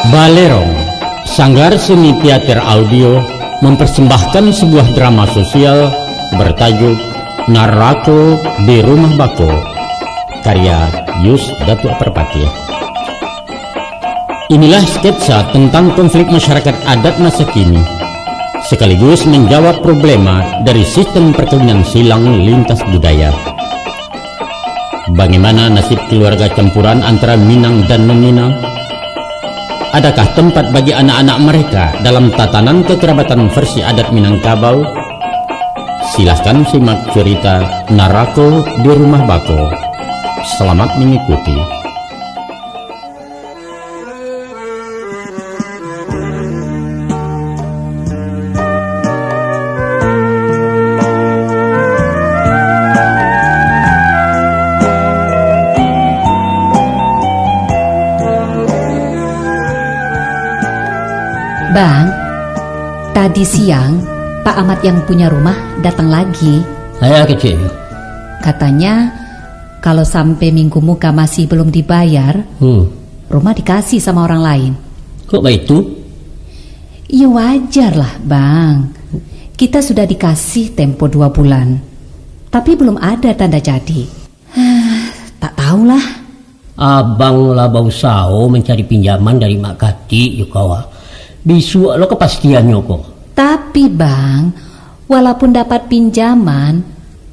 Balerong, Sanggar Seni Teater Audio mempersembahkan sebuah drama sosial bertajuk Narako di Rumah Bako, karya Yus Datu Perpati. Inilah sketsa tentang konflik masyarakat adat masa kini, sekaligus menjawab problema dari sistem perkawinan silang lintas budaya. Bagaimana nasib keluarga campuran antara Minang dan non-Minang? Adakah tempat bagi anak-anak mereka dalam tatanan kekerabatan versi adat Minangkabau? Silahkan simak cerita Narako di Rumah Bako. Selamat mengikuti. Bang, tadi siang Pak Ahmad yang punya rumah datang lagi. Saya kecil. Katanya kalau sampai minggu muka masih belum dibayar, rumah dikasih sama orang lain. Kok begitu? Ya wajar lah bang, kita sudah dikasih tempo 2 bulan, tapi belum ada tanda jadi. Tak tahulah. Abang lah bau sao mencari pinjaman dari Mak Kati yukawa. Bisu lo kepastiannya kok. Tapi bang, walaupun dapat pinjaman,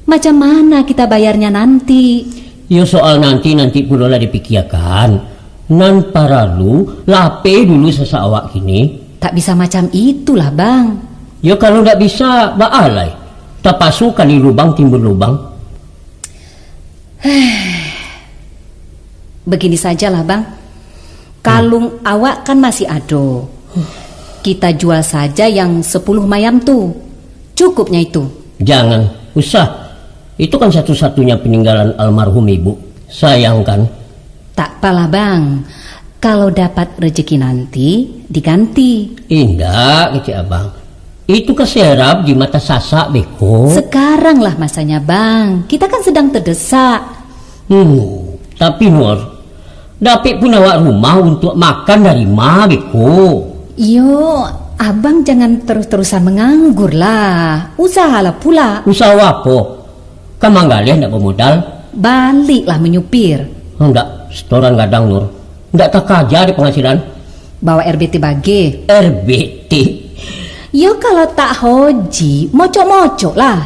macam mana kita bayarnya nanti? Ya soal nanti pula lah dipikirkan. Nan paralu lape dulu sesawak kini. Tak bisa macam itulah bang. Ya kalau tak bisa baalai. Tak pasukan di lubang timbul lubang. Begini sajalah bang, kalung awak kan masih ado. Kita jual saja yang 10 mayam tuh. Cukupnya itu. Jangan, usah. Itu kan satu-satunya peninggalan almarhum ibu. Sayangkan. Tak apalah bang, kalau dapat rezeki nanti diganti. Indah kecil abang. Itu keserap di mata sasak beko. Sekarang lah masanya bang, kita kan sedang terdesak. Tapi Nur, dapat pun awak rumah untuk makan dari ma beko. Yo, abang jangan terus-terusan menganggur lah. Usahalah pula. Usaha apa? Kamu nggak ndak bermodal? Baliklah menyupir. Enggak, setoran gadang Nur. Enggak tak kerja di penghasilan. Bawa RBT bage. RBT. Yo kalau tak hoji, mocok-mocok lah.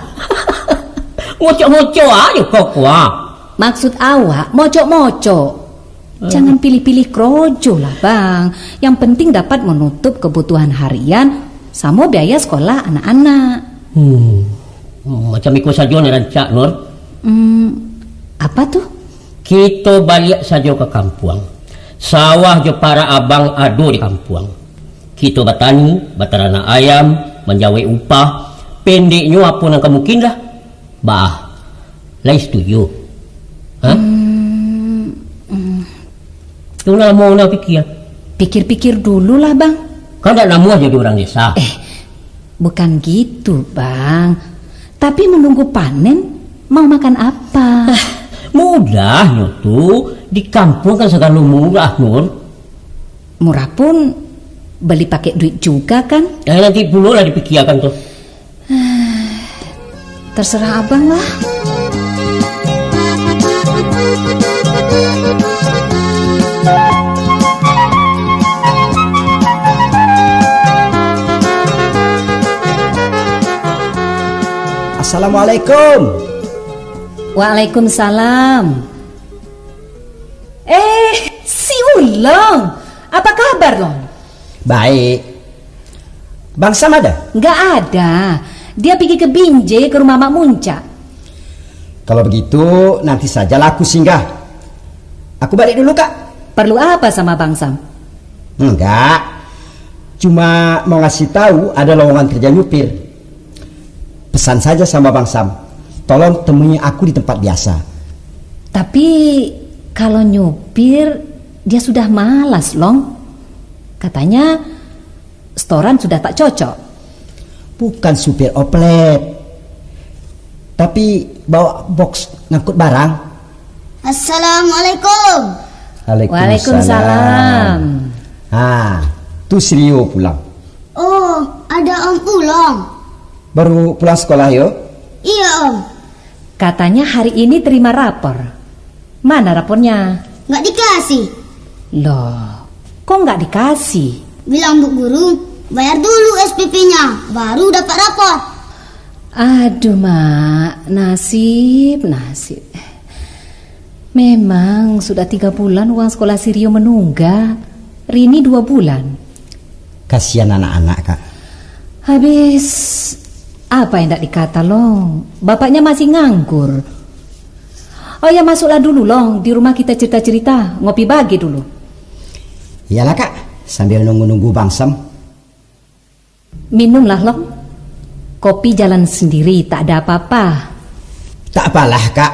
Mocok-mocok aja kok wah. Maksud awak mocok-mocok. Jangan pilih-pilih krojo lah bang. Yang penting dapat menutup kebutuhan harian sama biaya sekolah anak-anak. Macam ikut saja nerancak Nur. Apa tuh? Kita balik saja ke kampung. Sawah jo para abang ado di kampung. Kita bertani, berternak ayam, menjawai upah. Pendeknya apa yang kamu mungkin lah. Bah, lah setuju. Kau nak mau nak fikir? Pikir-pikir dulu lah bang. Kau tak nak jadi orang desa? Bukan gitu bang. Tapi menunggu panen, mau makan apa? Mudahnya tuh. Di kampung kan segala murah Nur. Murah pun beli pakai duit juga kan? Nanti dulu lah dipikirkan tuh. Terserah abang lah. Assalamualaikum. Waalaikumsalam. Si Ulong, apa kabar Long? Baik. Bang Sam ada? Nggak ada. Dia pergi ke Binjai ke rumah Mak Munca. Kalau begitu nanti saja aku singgah. Aku balik dulu kak. Perlu apa sama Bang Sam? Enggak. Cuma mau ngasih tahu ada lowongan kerja nyupir. Pesan saja sama Bang Sam, tolong temui aku di tempat biasa. Tapi kalau nyupir dia sudah malas Long. Katanya setoran sudah tak cocok. Bukan supir oplet, tapi bawa box ngangkut barang. Assalamualaikum. Waalaikumsalam. Tuh si Rio pulang. Oh, ada Om pulang. Baru pulang sekolah yo? Iya Om. Katanya hari ini terima rapor. Mana rapornya? Nggak dikasih. Loh, kok nggak dikasih? Bilang Bu Guru, bayar dulu SPP-nya, baru dapat rapor. Aduh mak, nasib. Memang sudah 3 bulan uang sekolah si Rio menunggak. Rini 2 bulan. Kasihan anak-anak, Kak. Habis apa yang tak dikata Long? Bapaknya masih nganggur. Oh ya, masuklah dulu Long, di rumah kita cerita-cerita, ngopi bagi dulu. Iyalah Kak, sambil nunggu-nunggu Bang Sam. Minumlah Long. Kopi jalan sendiri, tak ada apa-apa. Tak apalah Kak.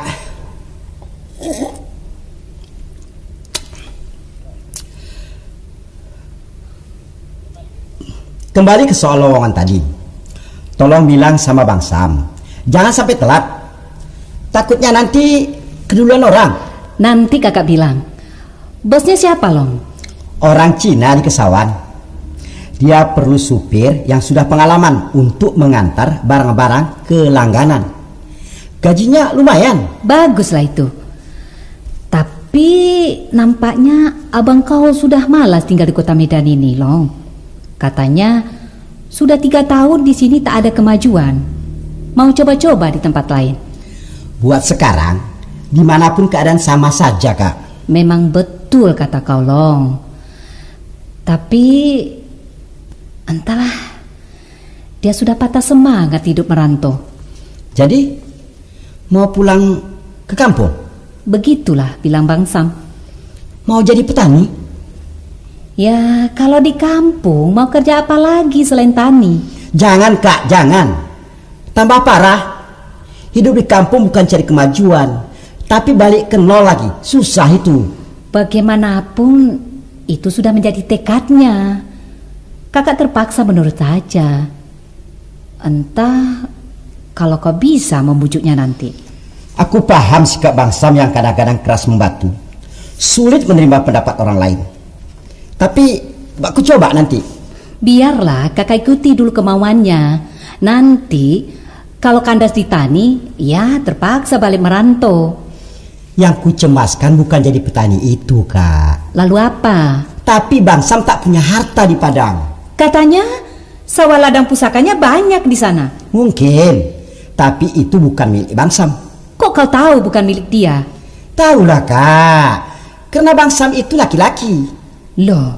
Kembali ke soal lowongan tadi. Tolong bilang sama Bang Sam, jangan sampai telat. Takutnya nanti keduluan orang. Nanti kakak bilang. Bosnya siapa Long? Orang Cina di Kesawan. Dia perlu supir yang sudah pengalaman untuk mengantar barang-barang ke langganan. Gajinya lumayan. Baguslah itu. Tapi nampaknya abang kau sudah malas tinggal di kota Medan ini Long. Katanya sudah 3 tahun di sini tak ada kemajuan. Mau coba-coba di tempat lain. Buat sekarang, dimanapun keadaan sama saja Kak. Memang betul kata kau Long. Tapi entahlah, dia sudah patah semangat hidup merantau. Jadi mau pulang ke kampung? Begitulah bilang Bang Sam. Mau jadi petani? Ya kalau di kampung mau kerja apa lagi selain tani? Jangan Kak, jangan. Tambah parah. Hidup di kampung bukan cari kemajuan, tapi balik ke nol lagi. Susah itu. Bagaimanapun itu sudah menjadi tekadnya. Kakak terpaksa menurut saja. Entah kalau kau bisa membujuknya nanti. Aku paham sikap Bang Sam yang kadang-kadang keras membatu. Sulit menerima pendapat orang lain. Tapi aku coba nanti. Biarlah kakak ikuti dulu kemauannya. Nanti kalau kandas di tani, ya terpaksa balik merantau. Yang ku cemaskan bukan jadi petani itu Kak. Lalu apa? Tapi Bang Sam tak punya harta di Padang. Katanya sawah ladang pusakanya banyak di sana. Mungkin, tapi itu bukan milik Bang Sam. Kok kau tahu bukan milik dia? Tahulah Kak, karena Bang Sam itu laki-laki. Loh,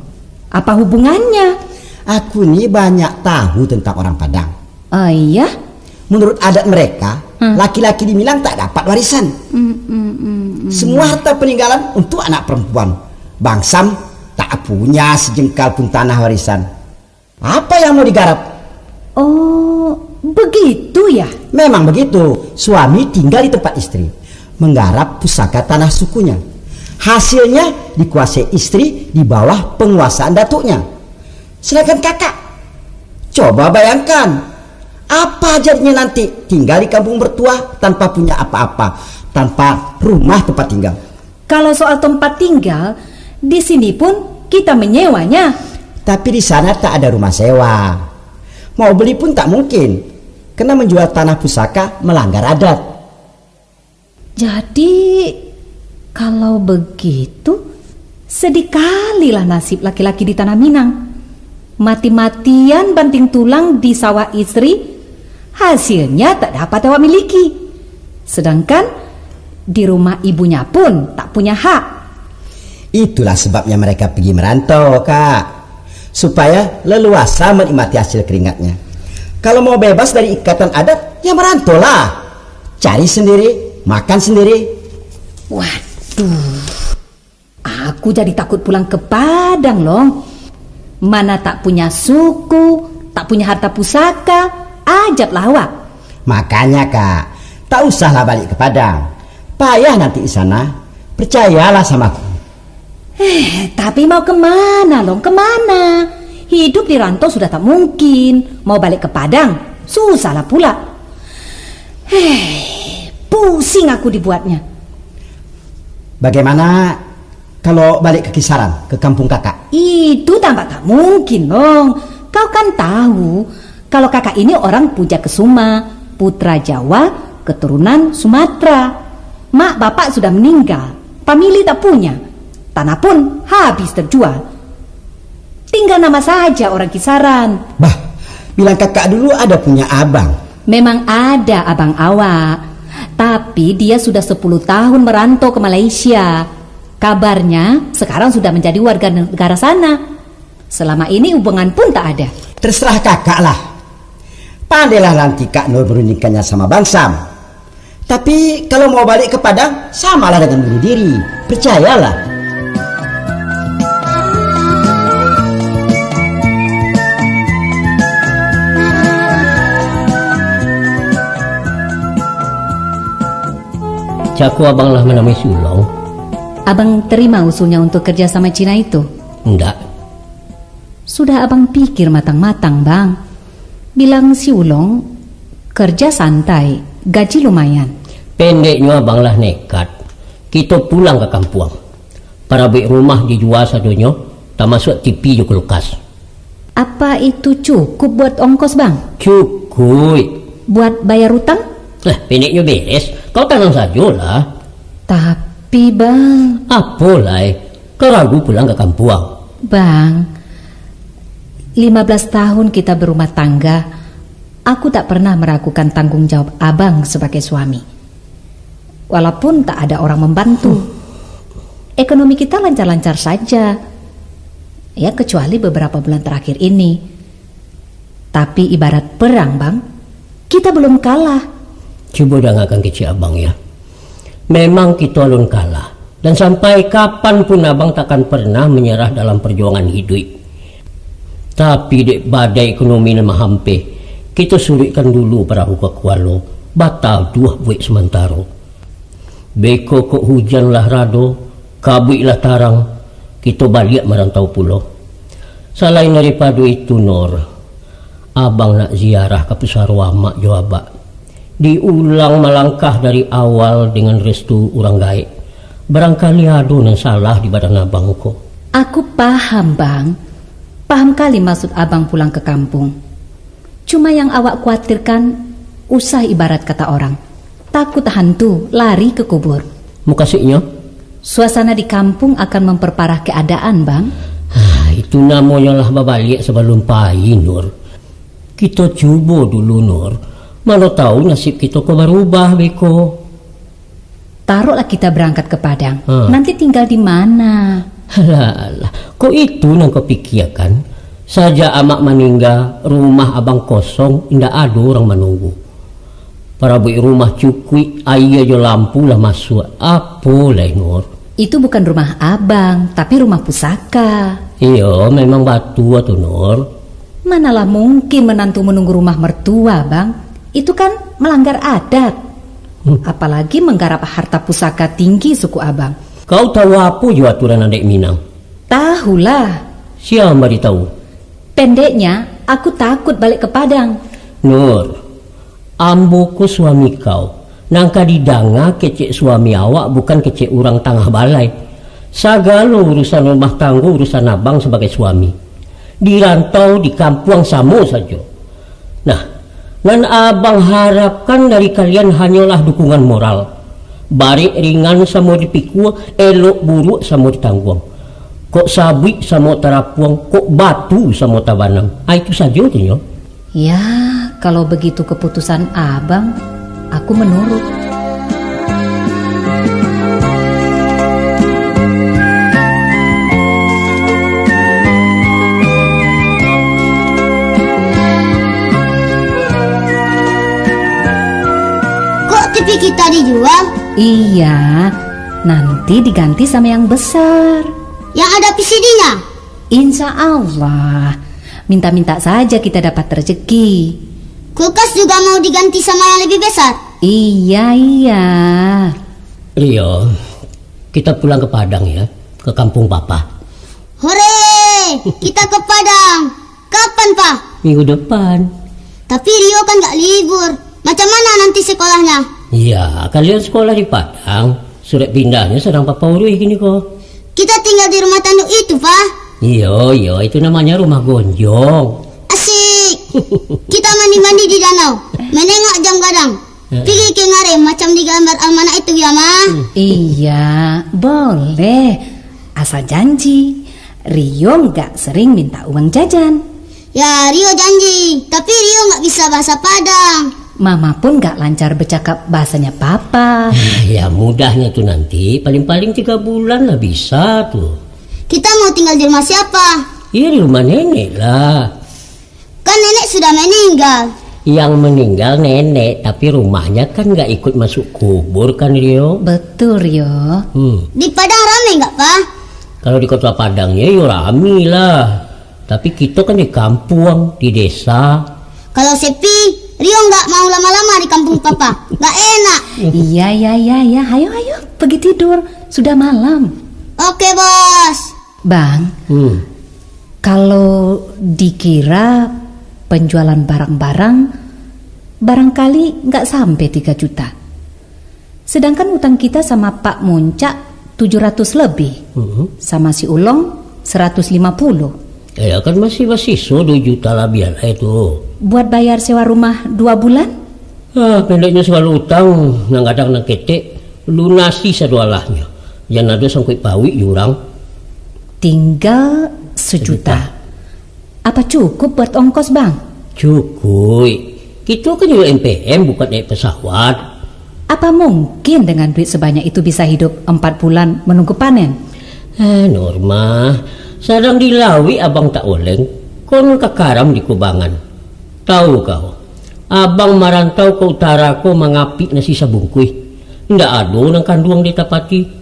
apa hubungannya? Aku nih banyak tahu tentang orang Padang. Oh iya? Menurut adat mereka, laki-laki di Minang tak dapat warisan. Semua harta peninggalan untuk anak perempuan. Bang Sam tak punya sejengkal pun tanah warisan. Apa yang mau digarap? Oh, begitu ya? Memang begitu. Suami tinggal di tempat istri, menggarap pusaka tanah sukunya. Hasilnya dikuasai istri di bawah penguasaan datuknya. Sedangkan kakak, coba bayangkan, apa jadinya nanti tinggal di kampung mertua tanpa punya apa-apa, tanpa rumah tempat tinggal. Kalau soal tempat tinggal, di sini pun kita menyewanya. Tapi di sana tak ada rumah sewa. Mau beli pun tak mungkin, karena menjual tanah pusaka melanggar adat. Jadi kalau begitu, sedih kalilah nasib laki-laki di tanah Minang. Mati-matian banting tulang di sawah istri, hasilnya tak dapat awak miliki. Sedangkan di rumah ibunya pun tak punya hak. Itulah sebabnya mereka pergi merantau Kak, supaya leluasa menikmati hasil keringatnya. Kalau mau bebas dari ikatan adat, ya merantau lah. Cari sendiri, makan sendiri. Waduh, aku jadi takut pulang ke Padang Long. Mana tak punya suku, tak punya harta pusaka, ajablah awak. Makanya Kak, tak usahlah balik ke Padang. Payah nanti di sana, percayalah sama aku. Tapi mau kemana Long, kemana? Hidup di rantau sudah tak mungkin. Mau balik ke Padang, susahlah pula. Pusing aku dibuatnya. Bagaimana kalau balik ke Kisaran, ke kampung kakak? Itu tampak tak mungkin dong. Kau kan tahu kalau kakak ini orang Pujakesuma, putra Jawa, keturunan Sumatera. Mak bapak sudah meninggal, famili tak punya, tanah pun habis terjual. Tinggal nama saja orang Kisaran. Bah, bilang kakak dulu ada punya abang. Memang ada abang awak, tapi dia sudah 10 tahun merantau ke Malaysia. Kabarnya sekarang sudah menjadi warga negara sana. Selama ini hubungan pun tak ada. Terserah kakak lah. Pandailah nanti Kak Nur berundingkannya sama Bang Sam. Tapi kalau mau balik ke Padang, samalah dengan bunuh diri. Percayalah. Caku abang lah menamai sulong. Abang terima usulnya untuk kerja sama Cina itu? Enggak. Sudah abang pikir matang-matang, Bang. Bilang si Ulong kerja santai, gaji lumayan. Pendeknya abang lah nekat. Kita pulang ke kampung. Para bik rumah dijual sadonya, tak masuk TV je kulkas. Apa itu cukup buat ongkos, Bang? Cukup. Buat bayar utang? Pendeknya beres. Kau tanam sajalah. Tapi, Bang... Apalah, kau ragu pulang ke kampung. Bang, 15 tahun kita berumah tangga, aku tak pernah meragukan tanggung jawab abang sebagai suami. Walaupun tak ada orang membantu. Ekonomi kita lancar-lancar saja. Ya, kecuali beberapa bulan terakhir ini. Tapi ibarat perang, Bang, kita belum kalah. Coba dengarkan kecil abang ya. Memang kita alun kalah. Dan sampai kapanpun abang takkan pernah menyerah dalam perjuangan hidup. Tapi dek badai ekonomi lemah hampe, kita surutkan dulu perahu ke Kuala. Batal dua buik sementara. Beko kok hujan lah rado, kabut lah tarang, kita balik merantau pulau. Selain daripada itu Nur, abang nak ziarah ke Pesarua mak Joabak. Diulang melangkah dari awal dengan restu orang gaib. Barangkali ada yang salah di badan abang kok. Aku paham, Bang. Paham kali maksud abang pulang ke kampung. Cuma yang awak khawatirkan, usah ibarat kata orang. Takut hantu, lari ke kubur. Mukasihnya? Suasana di kampung akan memperparah keadaan, Bang. Itu namanya lah babalik sebelum pagi, Nur. Kita cuba dulu, Nur. Mana tahu nasib kita kok berubah, Beko. Taruhlah kita berangkat ke Padang. Nanti tinggal di mana? Alah, kok itu yang kau pikirkan? Saja amak meninggal, rumah abang kosong, tidak ada orang menunggu. Para buik rumah cukui, air jo lampu lah masuk. Apa lah, Nur? Itu bukan rumah abang, tapi rumah pusaka. Iya, memang batu atau Nur. Manalah mungkin menantu menunggu rumah mertua, Bang. Itu kan melanggar adat. Apalagi menggarap harta pusaka tinggi suku abang. Kau tahu apa jo aturan adik Minang? Tahulah. Siapa tahu? Pendeknya, aku takut balik ke Padang. Nur, amboku suami kau. Nangka didanga kecek suami awak bukan kecek orang tengah balai. Segala urusan rumah tangga urusan abang sebagai suami. Dirantau di kampung sama saja. Nah, dan abang harapkan dari kalian hanyalah dukungan moral. Barik ringan sama dipikul, elok buruk sama ditanggung. Kok sabik sama terapuang, kok batu sama tabanam. Itu saja tu. Ya, kalau begitu keputusan abang, aku menurut. TV kita dijual? Iya, nanti diganti sama yang besar. Yang ada PCD-nya? Insya Allah. Minta-minta saja kita dapat rezeki. Kulkas juga mau diganti sama yang lebih besar? Iya. Rio, kita pulang ke Padang ya, ke kampung Papa. Hore, kita ke Padang. Kapan, Pak? Minggu depan. Tapi Rio kan gak libur. Macam mana nanti sekolahnya? Iya, kalian sekolah di Padang. Surat pindahnya sedang Papa urus gini kok. Kita tinggal di rumah tanduk itu, Pak. Iya, itu namanya rumah gonjong. Asik. Kita mandi-mandi di danau, menengok jam gadang. Pergi ke ngare macam di gambar amanah itu ya, Ma. Iya, boleh. Asal janji, Rio nggak sering minta uang jajan. Ya, Rio janji, tapi Rio nggak bisa bahasa Padang. Mama pun nggak lancar bercakap bahasanya Papa. Ya mudahnya tuh nanti, paling-paling 3 bulan lah bisa tuh. Kita mau tinggal di rumah siapa? Iya di rumah nenek lah. Kan nenek sudah meninggal. Yang meninggal nenek, tapi rumahnya kan nggak ikut masuk kubur kan Rio? Betul, Rio. Di Padang rame nggak, Pak? Kalau di kota Padangnya ya rame lah. Tapi kita kan di kampung, di desa. Kalau sepi, Rio nggak mau lama-lama di kampung Papa. Nggak enak. Iya. Ayo, pergi tidur. Sudah malam. Oke, Bos. Bang, kalau dikira penjualan barang-barang, barangkali nggak sampai 3 juta. Sedangkan utang kita sama Pak Muncak 700 lebih. Sama si Ulong 150. Ya kan masih sisa 2 juta lah biar itu. Buat bayar sewa rumah 2 bulan? Pendeknya selalu utang, nang kadang nang ketek, lunasi sedualahnya. Jangan ada sangkut pawi jurang. Tinggal 1 juta. Apa cukup buat ongkos, Bang? Cukup. Kita kan juga MPM bukan naik pesawat. Apa mungkin dengan duit sebanyak itu bisa hidup 4 bulan menunggu panen? Norma, sedang dilawi abang tak oleng, kon kekaram di kubangan. Tahu kau, abang marantau ke utara ko mengapik nasi sabungkui. Ndak ada nang kanduang ditapati.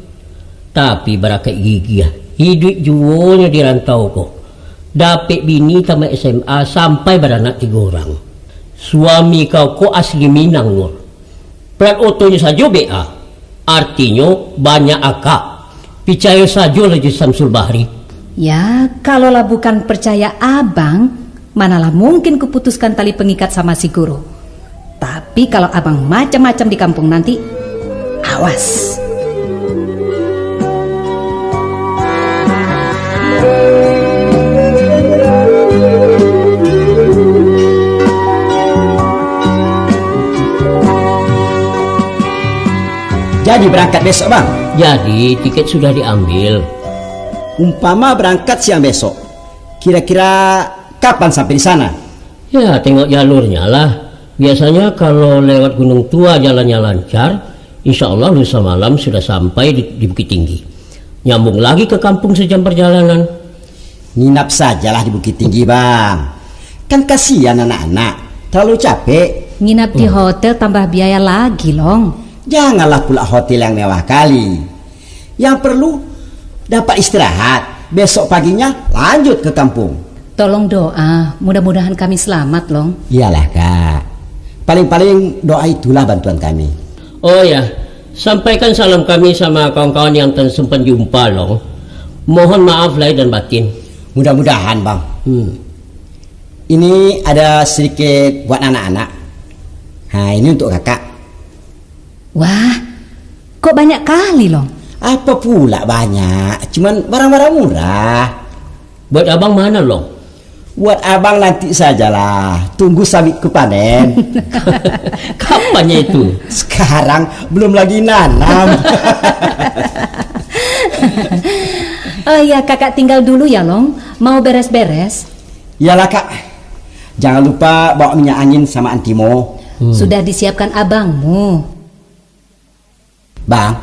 Tapi barakai gigi ya, hidup juonya di rantau ko. Dapet bini tamat SMA sampai beranak 3 orang. Suami kau ko asli Minang Nur. Plat otonya saja BA. Artinya banyak akak. Percaya saja lagi Samsul Bahri. Ya, kalaulah bukan percaya abang, manalah mungkin kuputuskan tali pengikat sama si guru. Tapi kalau abang macam-macam di kampung nanti, awas. Jadi berangkat besok, Bang? Jadi tiket sudah diambil. Umpama berangkat siang besok, kira-kira kapan sampai di sana? Ya tengok jalurnya lah. Biasanya kalau lewat Gunung Tua jalannya lancar, insya Allah lusa malam sudah sampai di Bukit Tinggi. Nyambung lagi ke kampung sejam perjalanan. Nginap sajalah di Bukit Tinggi, Bang. Kan kasihan anak-anak, terlalu capek. Nginap di hotel tambah biaya lagi, Long. Janganlah pula hotel yang mewah kali. Yang perlu dapat istirahat. Besok paginya lanjut ke kampung. Tolong doa, mudah-mudahan kami selamat, Long. Iyalah, Kak. Paling-paling doa itulah bantuan kami. Oh ya, sampaikan salam kami sama kawan-kawan yang tersempat jumpa loh. Mohon maaf lahir dan batin. Mudah-mudahan, Bang. Ini ada sedikit buat anak-anak. Nah, ini untuk kakak. Wah, kok banyak kali, Long? Apa pula banyak? Cuman barang-barang murah. Buat abang mana loh? Buat abang nanti sajalah. Tunggu sawitku panen. Kapannya itu? Sekarang belum lagi nanam. Oh ya, kakak tinggal dulu ya, Long. Mau beres-beres? Iyalah, Kak. Jangan lupa bawa minyak angin sama antimo. Sudah disiapkan abangmu. Bang,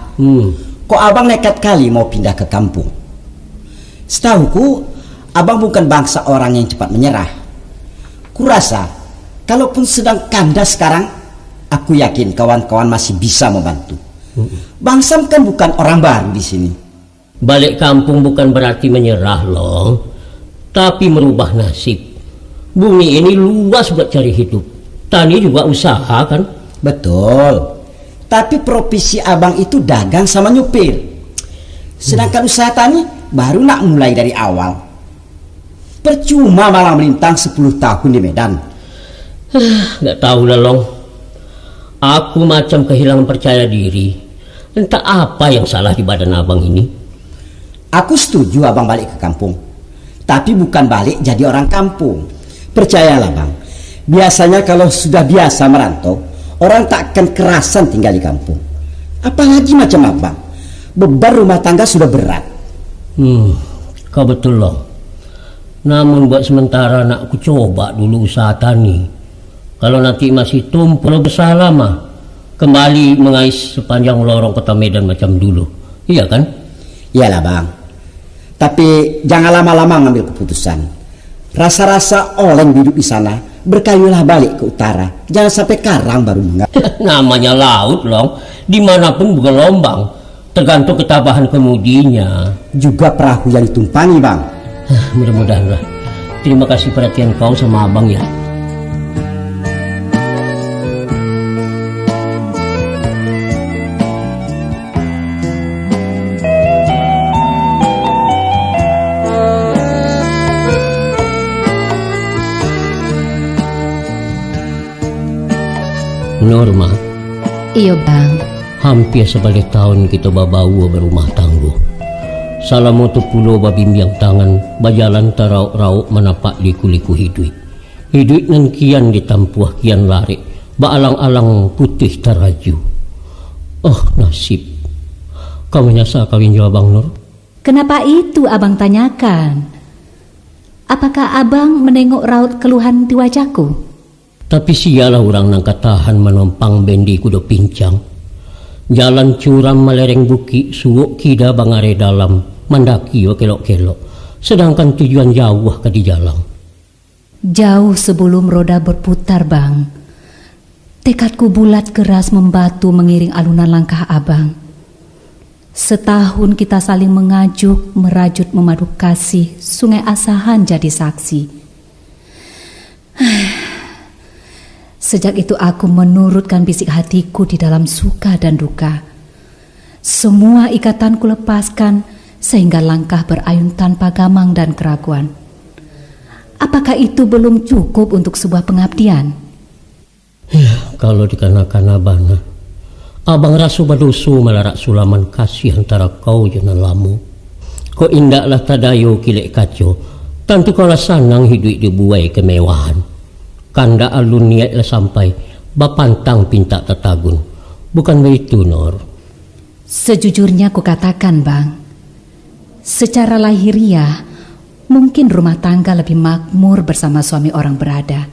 kok abang nekat kali mau pindah ke kampung? Setahuku, abang bukan bangsa orang yang cepat menyerah. Kurasa, kalaupun sedang kandas sekarang, aku yakin kawan-kawan masih bisa membantu. Bang Sam kan bukan orang baru di sini. Balik kampung bukan berarti menyerah loh, tapi merubah nasib. Bumi ini luas buat cari hidup. Tani juga usaha kan? Betul. Tapi profesi abang itu dagang sama nyupir. Sedangkan usaha tani baru nak mulai dari awal. Percuma malah melintang 10 tahun di Medan. Nggak tahu lah Long. Aku macam kehilangan percaya diri. Entah apa yang salah di badan abang ini. Aku setuju abang balik ke kampung. Tapi bukan balik jadi orang kampung. Percayalah bang, biasanya kalau sudah biasa merantau, orang takkan kerasan tinggal di kampung. Apalagi macam abang, beban rumah tangga sudah berat. Kau betul loh. Namun buat sementara nak aku coba dulu usaha tani. Kalau nanti masih tumpul bersalah mah, kembali mengais sepanjang lorong kota Medan macam dulu. Iya kan? Iyalah bang. Tapi jangan lama-lama ngambil keputusan. Rasa-rasa oleng hidup di sana, berkayulah balik ke utara. Jangan sampai karang baru mengalir. Namanya laut loh, dimanapun bergelombang, tergantung ketabahan kemudinya. Juga perahu yang ditumpangi bang. Mudah-mudahan lah. Terima kasih perhatian kau sama abang ya. Norma, Iya bang. hampir sebalik tahun kita babawa berumah tangguh. Salamu tu pulau babimbiang tangan, bajalan tarauk-rauk menapak liku-liku hidup. Hidup nan kian ditampuah kian lari, baalang-alang putih teraju. Oh nasib, kau menyasar kawin jauh Abang Nur? Kenapa itu abang tanyakan? Apakah abang menengok raut keluhan di wajahku? Tapi sialah orang nang katahan menompang bendi kuda pincang. Jalan curam melereng buki, suuk kida bangare dalam, mendaki kelok-kelok. Sedangkan tujuan jauh ke di jalan. Jauh sebelum roda berputar bang, tekadku bulat keras membatu mengiring alunan langkah abang. Setahun kita saling mengajuk, merajut memadu kasih, Sungai Asahan jadi saksi. Sejak itu aku menurutkan bisik hatiku di dalam suka dan duka. Semua ikatanku lepaskan sehingga langkah berayun tanpa gamang dan keraguan. Apakah itu belum cukup untuk sebuah pengabdian? Ya, kalau dikarenakan abang, abang rasu badosu melarak sulaman kasih antara kau dan lamu. Kau indaklah tadayo kilek kaco, tentu kau lah sanang hidup dibuai kemewahan. Kanda alun niatlah sampai bapantang pinta tatagun. Bukan begitu, Nor? Sejujurnya ku katakan, Bang. Secara lahiriah, mungkin rumah tangga lebih makmur bersama suami orang berada.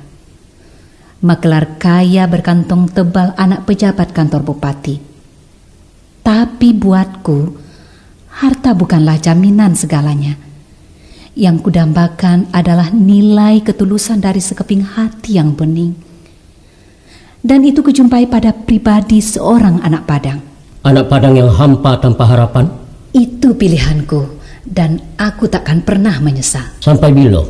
Magelar kaya berkantong tebal anak pejabat kantor bupati. Tapi buatku, harta bukanlah jaminan segalanya. Yang kudambakan adalah nilai ketulusan dari sekeping hati yang bening. Dan itu kujumpai pada pribadi seorang anak Padang. Anak Padang yang hampa tanpa harapan? Itu pilihanku, dan aku takkan pernah menyesal. Sampai bila?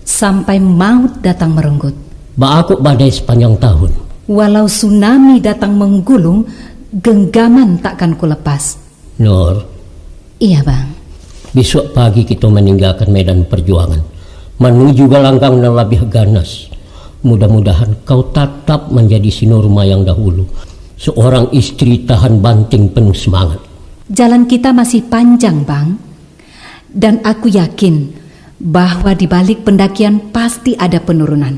Sampai maut datang merenggut. Ba'akuk badai sepanjang tahun. Walau tsunami datang menggulung, genggaman takkan kulepas. Nur, Iya bang. besok pagi kita meninggalkan medan perjuangan, menuju galanggang yang lebih ganas. Mudah-mudahan kau tetap menjadi si Norma yang dahulu, seorang istri tahan banting penuh semangat. Jalan kita masih panjang bang. Dan aku yakin bahwa di balik pendakian pasti ada penurunan.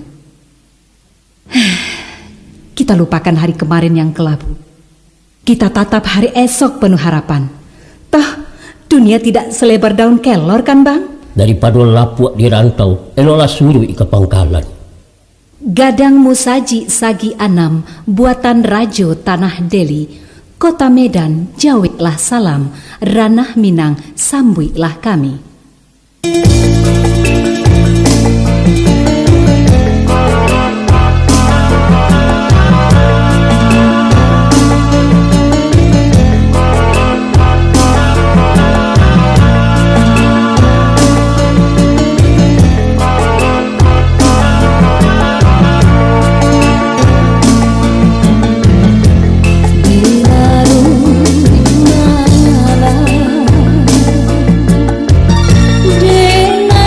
Kita lupakan hari kemarin yang kelabu. Kita tatap hari esok penuh harapan. Toh dunia tidak selebar daun kelor kan bang? Daripada lapuak di rantau, eloklah suruh ke pangkalan. Gadang musaji sagi anam, buatan Rajo Tanah Deli, Kota Medan, jawitlah salam, ranah Minang, sambuilah kami. Dengan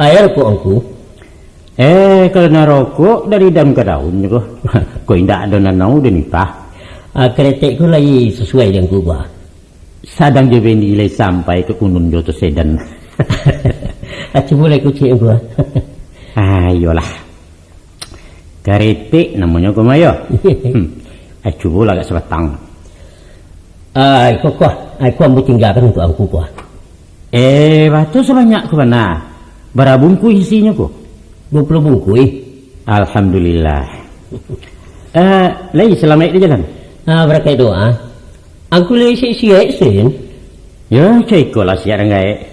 bayar kok aku. Kalau rokok dari daun ke daun kok. Kok indah ada nanau dan nikah. Kretek ku lagi sesuai dengan gua. Sadang je nilai sampai ke Kunun Joto Sedan. Coba lagi kucing gua. Ayolah. Kretek namanya kau mayo. Coba agak sebatang. Aku ambil tinggalkan untuk aku gua. Batu sebanyak ke mana? Berabungku isinya kok. 20 bungkui. Alhamdulillah. Lagi selamat di jalan. Berkat doa. Aku lagi siap sen. Ya, ceko lah siap enggak.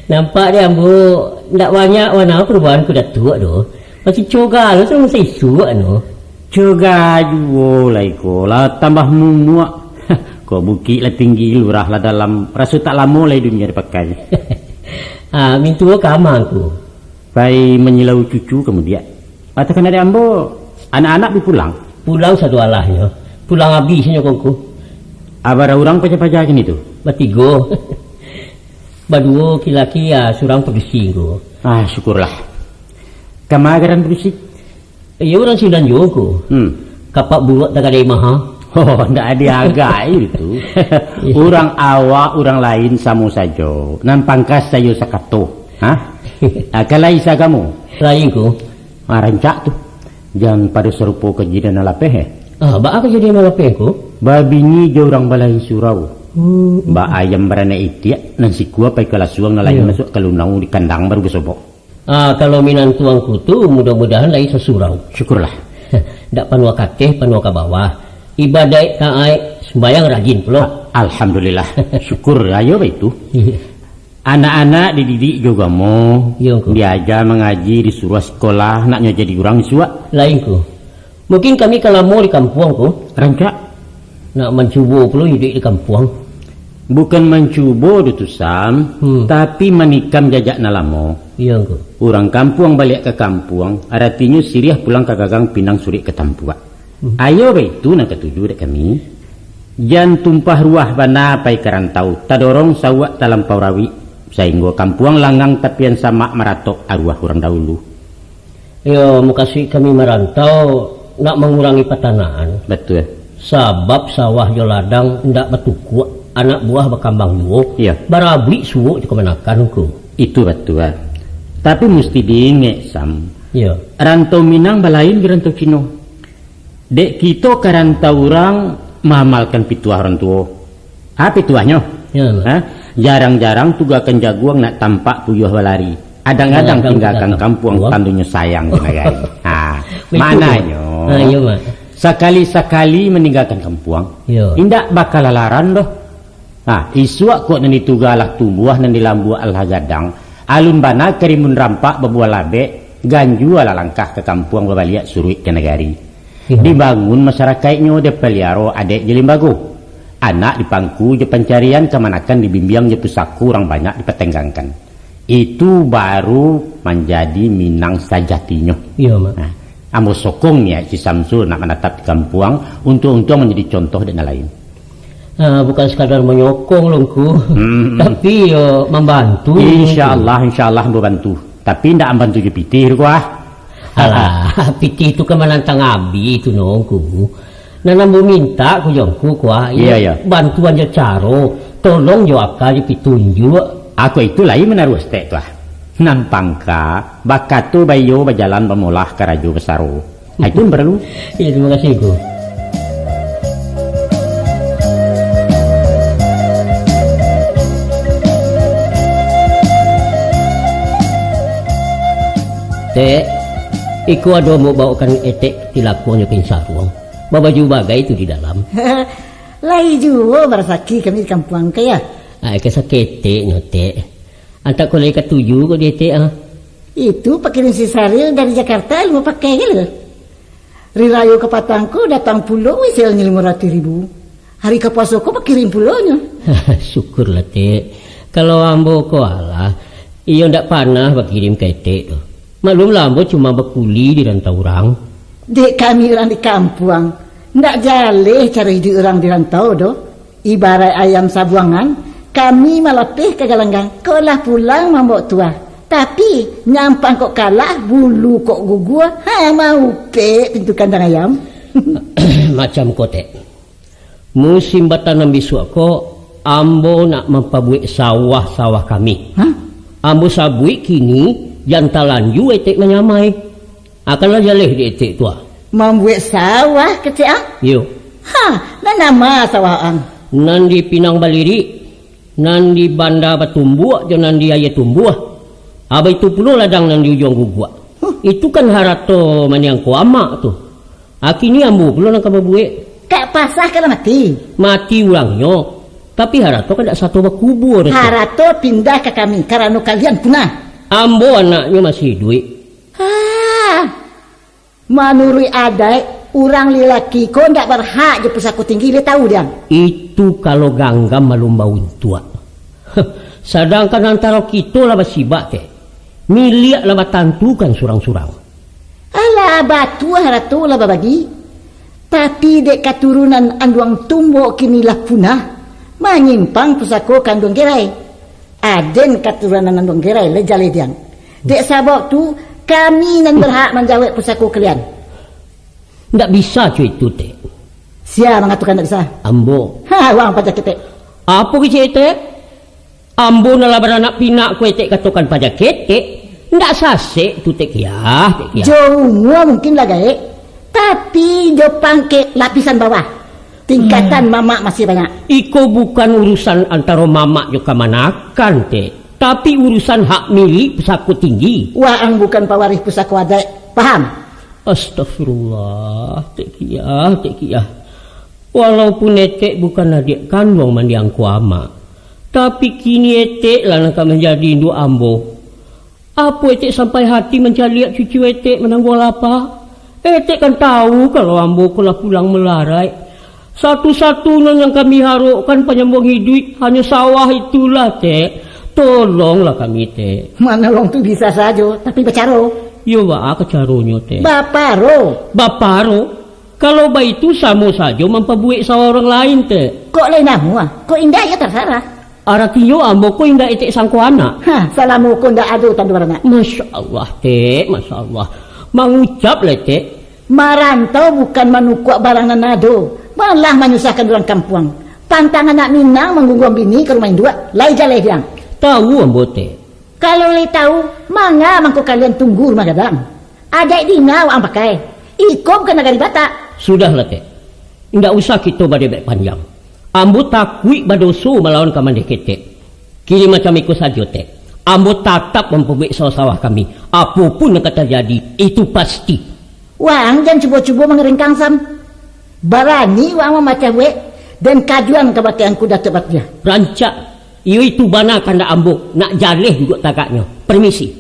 Nampak dia ambu ndak banyak warna perubahan ku dah tua doh. Masih coga lu sama saya suak no. Coga juo lah iko lah tambah muak. Kok bukit lah tinggi lurah lah dalam rasa tak lama lah dunia dipakai. Mintu kamangku. Pai menyilau cucu kemudian. Katakan ada ambo, anak-anak pulang. Pulang satu alahnya. Pulang habisnya kongku. Abara orang pajak-pajakin itu. Batigo. Baduo kilaki ya surang pedisi go. Syukurlah. Kamagaran pedisi. Ya orang sindan joko. Kapak buat tak ada maha. Ndak ada agak itu. Orang awak, orang lain sama saja. Nampangkas saya sakato. Kalau isa kamu? Lain ko. Rancak tu. Jangan pada serupa kejadian alapeh. Ba aku jadi alapeh ko? Babi ni je orang balai surau. Ba ayam berana itiak nasi kuah pai kalasuang nalayan masuk kalunau di kandang baru besobok. Kalau minan tuangku tu mudah-mudahan lain sesurau. Syukurlah. Dak panua kakeh panua ke bawah. Ibadah taai sembayang rajin pula. Alhamdulillah. Syukur ayo itu. Anak-anak dididik juga mau diajar mengaji disuruh sekolah naknya jadi orang suak lain ku mungkin kami kalau mau di kampung ku rancak nak mencuba perlu hidup di kampung bukan mencuba itu Sam tapi menikam jajak nalamo ku orang kampung balik ke kampung artinya siriah pulang ke gagang pinang suri ke Tampua ayo itu nak ketujuh dek kami jangan tumpah ruah bana pai kerantau tadorong sawak dalam paurawi sehingga kampung langgang tapian sama meratok arwah orang dahulu. Yo, mukasih kami merantau nak mengurangi petanahan. Betul. Sebab sawah jo ladang ndak betuku anak buah berkambang juo. Iya. Barabli suwo di kemenakan ku. Itu betul. Tapi mesti diingat Sam. Iya. Rantau Minang balain di rantau Cino. Dek kita ke rantau orang mamalkan pituah orang tua. Pituahnya? Ya. Jarang-jarang tugakan jaguang nak tampak puyuh balari. Adang-adang tinggalkan kampung tandunya sayang negara. Mananya? Iya, Mak. Sekali-sekali meninggalkan kampung. Iya. Indak bakal lalaran doh. Isuak kok nanti tugalah tumbuh nanti lambu alah gadang. Alun bana kerimun rampak bebuah labe ganju ala langkah ke kampung babaliak suruh ke negari. Dibangun masyarakatnya de peliaro adek jelimbago. Anak dipangku je pencarian kemanakan dibimbing je pusaku orang banyak dipetenggangkan. Itu baru menjadi Minang sajatinya. Iya, Mak. Ambo sokong ya si Samsul nak menetap di kampung untuk menjadi contoh dan lain. Bukan sekadar menyokong longku, tapi membantu. Insyaallah membantu. Tapi ndak membantu je pitih kuah. Alah, pitih itu kemenantang abi itu nongku. Nanambu minta ku jongku kuah. Iya. Bantuan je caro, tolong jo akal je pitunjuk. Aku itu lain menaruh stek tuah. Nampangka bakatu bayo berjalan pemulah ke Rajo Besaro. Itu perlu. Iya, terima kasih ku. Tek, iku ada mau bawakan etek tilakuannya pinsarwang. Babaju bagai itu di dalam. Lai juga barasaki kami di kampung kaya. Kesakete nyote. Antak kolai ketujuh kok di etek Itu pakirin si Saril dari Jakarta ilmu pakai gitu. Rirayo ke Patangku datang pulau misalnya 500.000. Hari ke Pasoko pakirin pulaunya. Syukurlah Tek. Kalau ambo koala, iyo ndak panah pakirim ke etek tuh. Maklum lambo cuma berkuli di rantau orang. Dek kami orang di kampung, ndak jaleh cara hidup orang di rantau doh. Ibarat ayam sabuangan, kami malah ke galanggang, kolah pulang mambok tua. Tapi nyampang kok kalah, bulu kok gugua. Mau pintu kandang ayam. Macam kote. Musim batanam bisu ko, ambo nak mempabuik sawah-sawah kami. Hah? Ambo sabuik kini jantalan yu etek menyamai. Akanlah jaleh di etek tua. Membuat sawah kecil. Yo. Nah nama sawahan. Nan di Pinang Baliri, nan di Banda Batumbuak, dan nan di Ayat Tumbuah. Aba itu puluh ladang nan di ujung gugua. Itu kan harato maniang kuama tu. Akini ambo puluh nang kababuik. Kak pasah kena mati. Mati ulangnya. Tapi harato kan tak satu bakubur. Harato pindah ke kami karena kalian punah. Ambo anaknya masih duit. Menurut adai, orang lelaki kau ndak berhak je pusaku tinggi, dia tahu dia. Itu kalau ganggam malumba untua. Sedangkan antara kita lah basibak teh. Milik lah batantukan surang-surang. Alah batu harato lah babagi. Tapi dek keturunan anduang tumbo kini lah punah. Menyimpang pusako kandung gerai. Aden keturunan anduang gerai lejale diang. Dek sabok tu kami nan berhak menjawab pusako kalian. Ndak bisa cuy itu teh. Siapa mengatakan tak bisa? Ambo. Wang pajak kita. Apa ke teh? Ambo nala beranak pinak ku etek katokan pajak ketek. Ndak sase tu teh kiah, teh kiah. Jauh mungkin lah gae. Tapi jo pangke lapisan bawah. Tingkatan mamak masih banyak. Iko bukan urusan antara mamak jo kamanakan teh. Tapi urusan hak milik pusako tinggi. Waang bukan pewaris pusako adai. Paham? Astagfirullah, Tek Kiah. Walaupun etek bukan adik kandung mandiang kuama, tapi kini etek lah nak menjadi induk ambo. Apa etek sampai hati mencari cucu etek menanggul apa? Etek kan tahu kalau ambo kalau pulang melarai. Satu-satunya yang kami harapkan penyambung hidup hanya sawah itulah Tek. Tolonglah kami Tek. Mana long tu bisa saja, tapi bercaro. Yo wa kecaronyo Tek. Baparo. Kalau baik itu sama saja memperbuik sawah orang lain Tek. Kok lain namu ah? Kok indah ya terserah. Aratinya ambo ko indah etek sangko anak. Salamu ko ndak adu tandu barana. Masya Allah Tek, Masya Allah. Mengucap lah Tek. Marantau bukan menukuk barang nanado. Malah menyusahkan orang kampung. Pantang anak Minang menggugum bini ke rumah indua. Lai jaleh diang. Tahu ambo Tek. Kalau lai tahu, mangga mangko kalian tunggu rumah gadang. Ada dina wang pakai. Ikom kena gari bata. Sudahlah Tek. Tidak usah kita badai panjang. Ambo takui badoso melawan kamandeh ketek. Kini macam ikut saja Tek. Ambo tatap memperbaik sawah-sawah kami. Apapun yang terjadi, itu pasti. Wang jangan cuba-cuba mengeringkang sam. Barani wang membaca wek dan kajuan kebatianku dah tepatnya. Rancak. Itu bana kanda ambo nak jaleh juga takaknya. Permisi.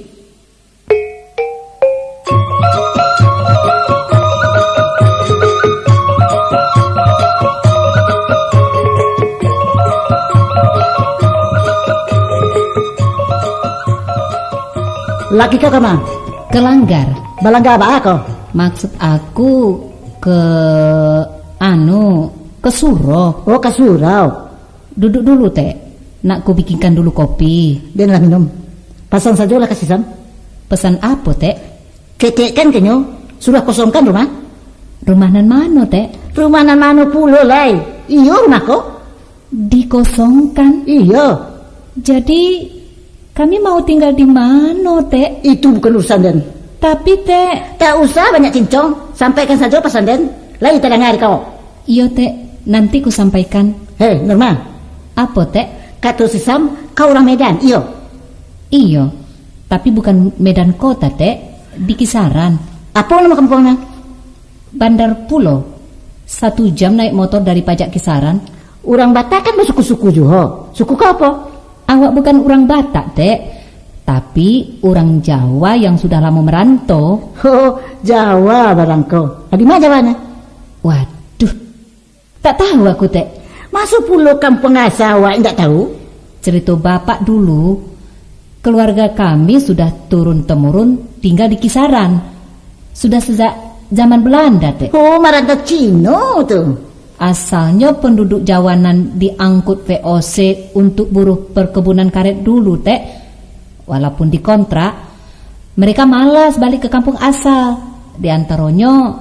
Laki kau kemana? Kelanggar. Balangga apa kau? Maksud aku ke Suro. Oh, ke surau. Duduk dulu Tek. Nak ku bikinkan dulu kopi. Dan lah minum. Pasang saja lah kasih sam. Pesan apa Tek? Kekek kan kenyo. Sudah kosongkan rumah? Rumah nan mano Tek? Rumah nan mano pulo lai. Iyo rumah kau? Dikosongkan. Iyo. Jadi kami mau tinggal di mana Tek? Itu bukan urusan Den. Tapi Tek. Tak usah banyak cincong. Sampaikan saja pesan Den. Lai tadang hari kau. Iyo Tek. Nanti ku sampaikan. Hei Norma. Apa Tek? Kata si Sam, kau orang Medan, iyo? Iyo, tapi bukan Medan kota, Tek. Di Kisaran. Apa nama kampungnya? Bandar Pulo. 1 jam naik motor dari pajak Kisaran. Orang Batak kan bersuku-suku juga. Suku kau apa? Awak bukan orang Batak, Tek. Tapi orang Jawa yang sudah lama merantau. Oh, Jawa barang kau. Di mana Jawanya? Waduh, tak tahu aku, Tek. Masuk pulau kampung Asawa, enggak tahu? Cerita bapak dulu, keluarga kami sudah turun-temurun tinggal di Kisaran. Sudah sejak zaman Belanda, Tek. Oh, merantau Cino tuh. Asalnya penduduk Jawanan diangkut VOC untuk buruh perkebunan karet dulu, Tek. walaupun dikontrak, mereka malas balik ke kampung asal. Di antaranya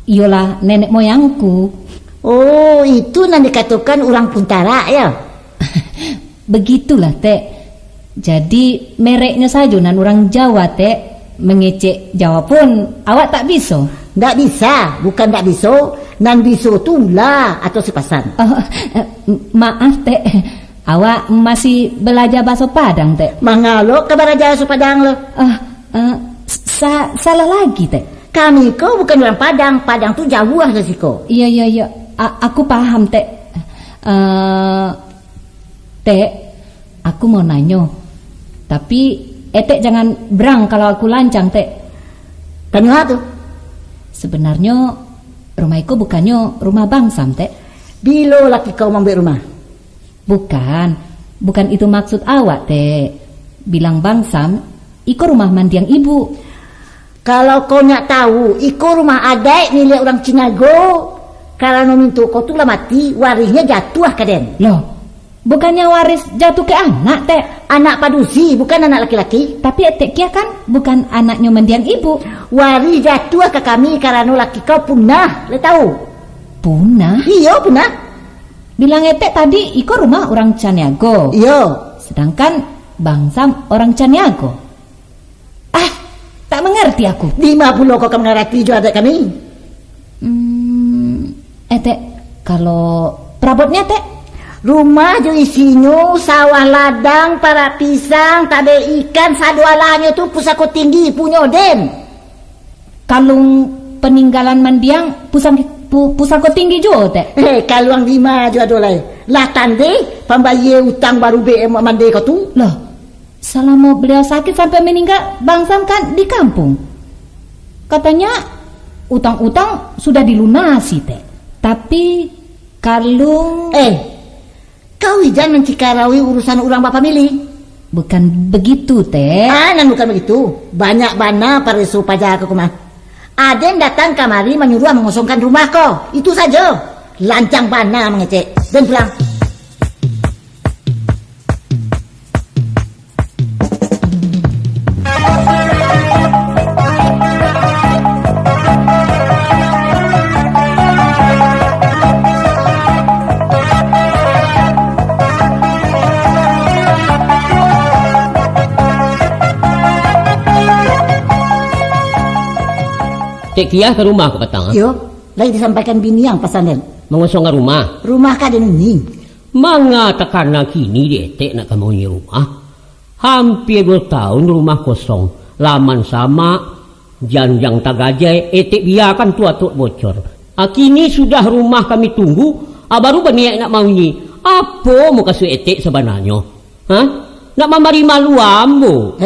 ialah nenek moyangku. Oh, itu yang dikatakan orang Puntara ya? Begitulah, Tek. Jadi mereknya saja nan orang Jawa, Tek. Mengecek Jawa pun awak tak bisa. Nggak bisa, bukan nggak bisa. Nan bisa tu lah atau sepasan. Oh, maaf, Tek. Awak masih belajar bahasa Padang, Tek. Mangalok kabar aja Padang lo. Salah lagi, Tek. Kami kau bukan orang Padang. Padang tu jauh lah sih kau. Iya. Aku paham, Tek. Tek, aku mau nanya. Tapi Tek jangan berang kalau aku lancang, Tek. Kenapa tuh? Sebenarnya rumahku bukannya rumah bangsam, Tek. Bila laki kau membuat rumah? Bukan itu maksud awak, Tek. Bilang bangsam, iko rumah mandiang ibu. Kalau kau nak tahu, iko rumah adek milik orang Cinago. Kalau minta kau tu lah mati, warisnya jatuh kaden. Loh, bukannya waris jatuh ke anak, Tek? Anak padusi, bukan anak laki-laki. Tapi Tek Kia kan bukan anaknya mendiang ibu. Waris jatuh ke kami karena laki kau punah, le tahu? Punah? Iya punah. Bilang Tek tadi iko rumah orang Caniago. Iya. Sedangkan bangsam orang Caniago. Tak mengerti aku. 50 kau mengerti juga adek kami. Tek, kalau perabotnya, Tek? Rumah jo isinya sawah ladang, para pisang, tabe ikan, sadualanya tu pusako tinggi punya den. Kalung peninggalan mendiang pusako tinggi juga, Tek. Kaluang 5 jo adolai. Lah tande pembayar utang baru BM mande kau tu. Loh, selama beliau sakit sampai meninggal, bangsam kan di kampung. Katanya utang-utang sudah dilunasi, Teh. Tapi kalung... Kau jangan mencikarawi urusan orang bapak milih. Bukan begitu, Teh. Nan bukan begitu. Banyak bana parisu pajak ke rumah. Ada yang datang kamari menyuruh mengosongkan rumah kau. Itu saja. Lancang bana mengecek. Dan pulang. Tek Kia ke rumah ke petang. Yo, lagi disampaikan bini yang pesan den. Mengosong rumah. Rumah ka den ini. Manga karena kini dia Tek nak kamu rumah. Hampir 2 tahun rumah kosong. Laman sama, janjang tagajai, Tek biarkan tua-tua bocor. Kini sudah rumah kami tunggu, baru berniat nak mau ni. Apa mau kasih Tek sebenarnya? Nak memari malu ambo.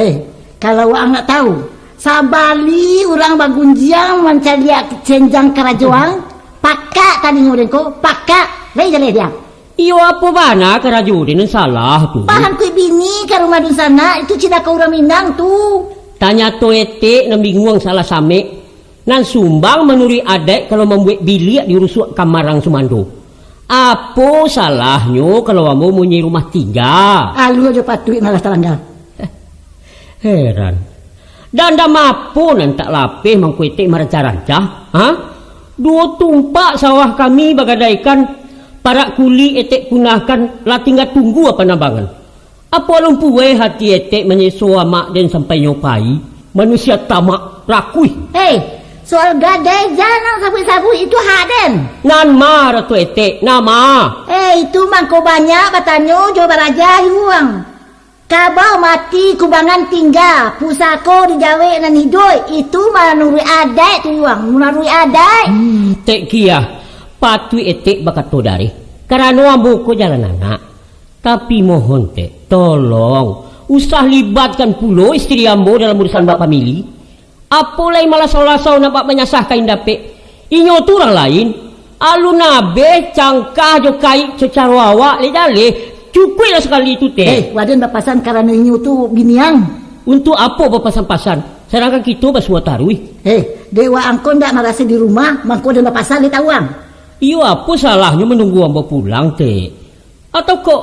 Kalau ang nak tahu, sabali orang bagunjiang mencari cenjang kerajaan, pakak tadi ngurin ko, pakak, lagi jalan dia. Iyo apa bana kerajurin salah tu. Paham ku bini ke rumah dun sana, itu cina ke orang Minang tu. Tanya to Tek na bingung salah same. Nan sumbang menuri adek kalau membuat bilik di rusuk kamarang Sumando. Apa salahnya kalau kamu mau nyi rumah 3? Alu aja patuh malah teranggal. Heran. Dan dah mampu nan tak lapih mengkuitik merancah-rancah. 2 tumpak sawah kami bagadaikan para kuli Tek punahkan lah tinggal tunggu apa nambangan. Apa lumpuwe hati Tek menyesua mak dan sampai nyopai manusia tamak rakui. Soal gadai jangan sabu-sabu itu haden. Nan ma ratu Tek nama. Itu mangko banyak batanyo coba raja uang. Kabau mati kubangan tinggal pusako dijawe nan hidoi itu manuri adai tu uang manuri adai. Tek Kia patui Tek bakat todari karena ambo ko jalan anak. Tapi mohon Tek tolong usah libatkan pulo istri ambo dalam urusan bapak milih. Apolai malah salah-salah nampak menyasahkan dapet. Inyo tu orang lain. Alu nabe cangkah jo kai cecara awak le jale. Cukup lah sekali itu Tek. Waden bapasan karena inyo tu giniang. Untuk apa bapasan-pasan? Sedangkan kita bersuat tarui. Dewa angkon ndak merasa di rumah, mangko dan bapasan le tawang. Iyo apa salahnya menunggu ambo pulang Tek? Atau kok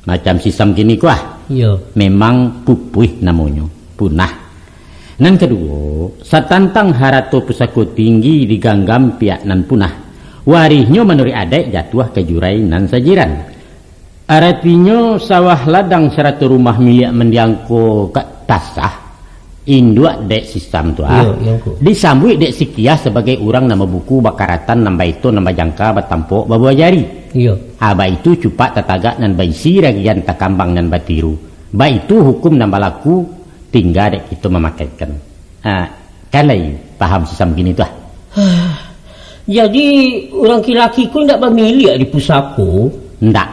Macam sistem kini kuah. Ya. Memang pupuih namanya, punah. Nan kedua, satantang harato pusako tinggi diganggam pihak nan punah. Warihnya menurut adat jatuh ke jurai nan sajiran. Artinya sawah ladang seratu rumah milik mendiangko kat tasah. Induk dek sistem tu disambut dek sikiah sebagai orang nama buku bakaratan nambah itu nambah jangka batampok babuah jari. Iya. Aba itu cupak tatagak nan baisi ragian takambang nan batiru. Ba itu hukum nambah laku tinggal dek kita memakaikan. Kalau paham sistem gini tu Jadi orang laki ku ndak bermilik di pusako. Ndak.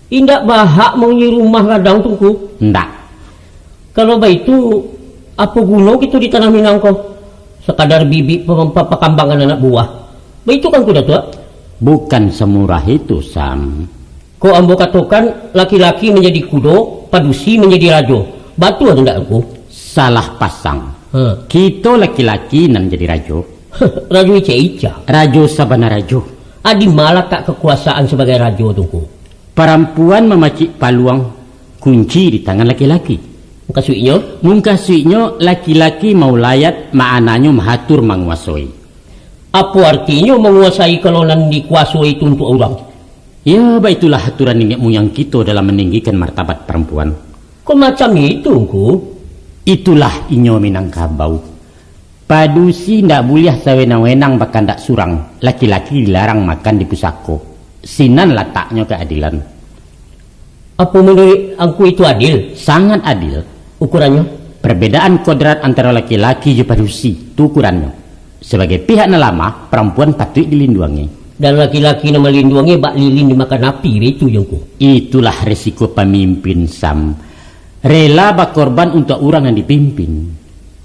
Indak bahak mau nyi rumah kadang tungku. Ndak. Kalau begitu apa guna kita di tanah Minang kau? Sekadar bibit pekambangan anak buah. Begitu kan kuda tua? Bukan semurah itu, Sam. Kau ambo katakan laki-laki menjadi kudo, padusi menjadi rajo. Batu ada ndak aku? Salah pasang. Kita laki-laki nan jadi rajo. Rajo ica-ica. Rajo sabana rajo. Adi malah kak kekuasaan sebagai rajo tungku. Perempuan memacik paluang kunci di tangan laki-laki. Mungkasuinya laki-laki mau layat maknanya mahatur menguasai. Apa artinya menguasai kalau nan dikuasai itu untuk orang? Ya, itulah aturan nenek moyang kita dalam meninggikan martabat perempuan. Kok macam itu, Ku? Itulah inyo Minangkabau. Padusi ndak boleh sawenang-wenang bahkan ndak surang. Laki-laki dilarang makan di pusako. Sinan letaknya keadilan. Apa menurut aku itu adil? Sangat adil. Ukurannya? Perbedaan kodrat antara laki-laki dan padusi, itu ukurannya. Sebagai pihak nelama, perempuan patut dilindungi. Dan laki-laki nama lindungi bak lilin dimakan api, itu jengku. Itulah resiko pemimpin, Sam. Rela berkorban untuk orang yang dipimpin.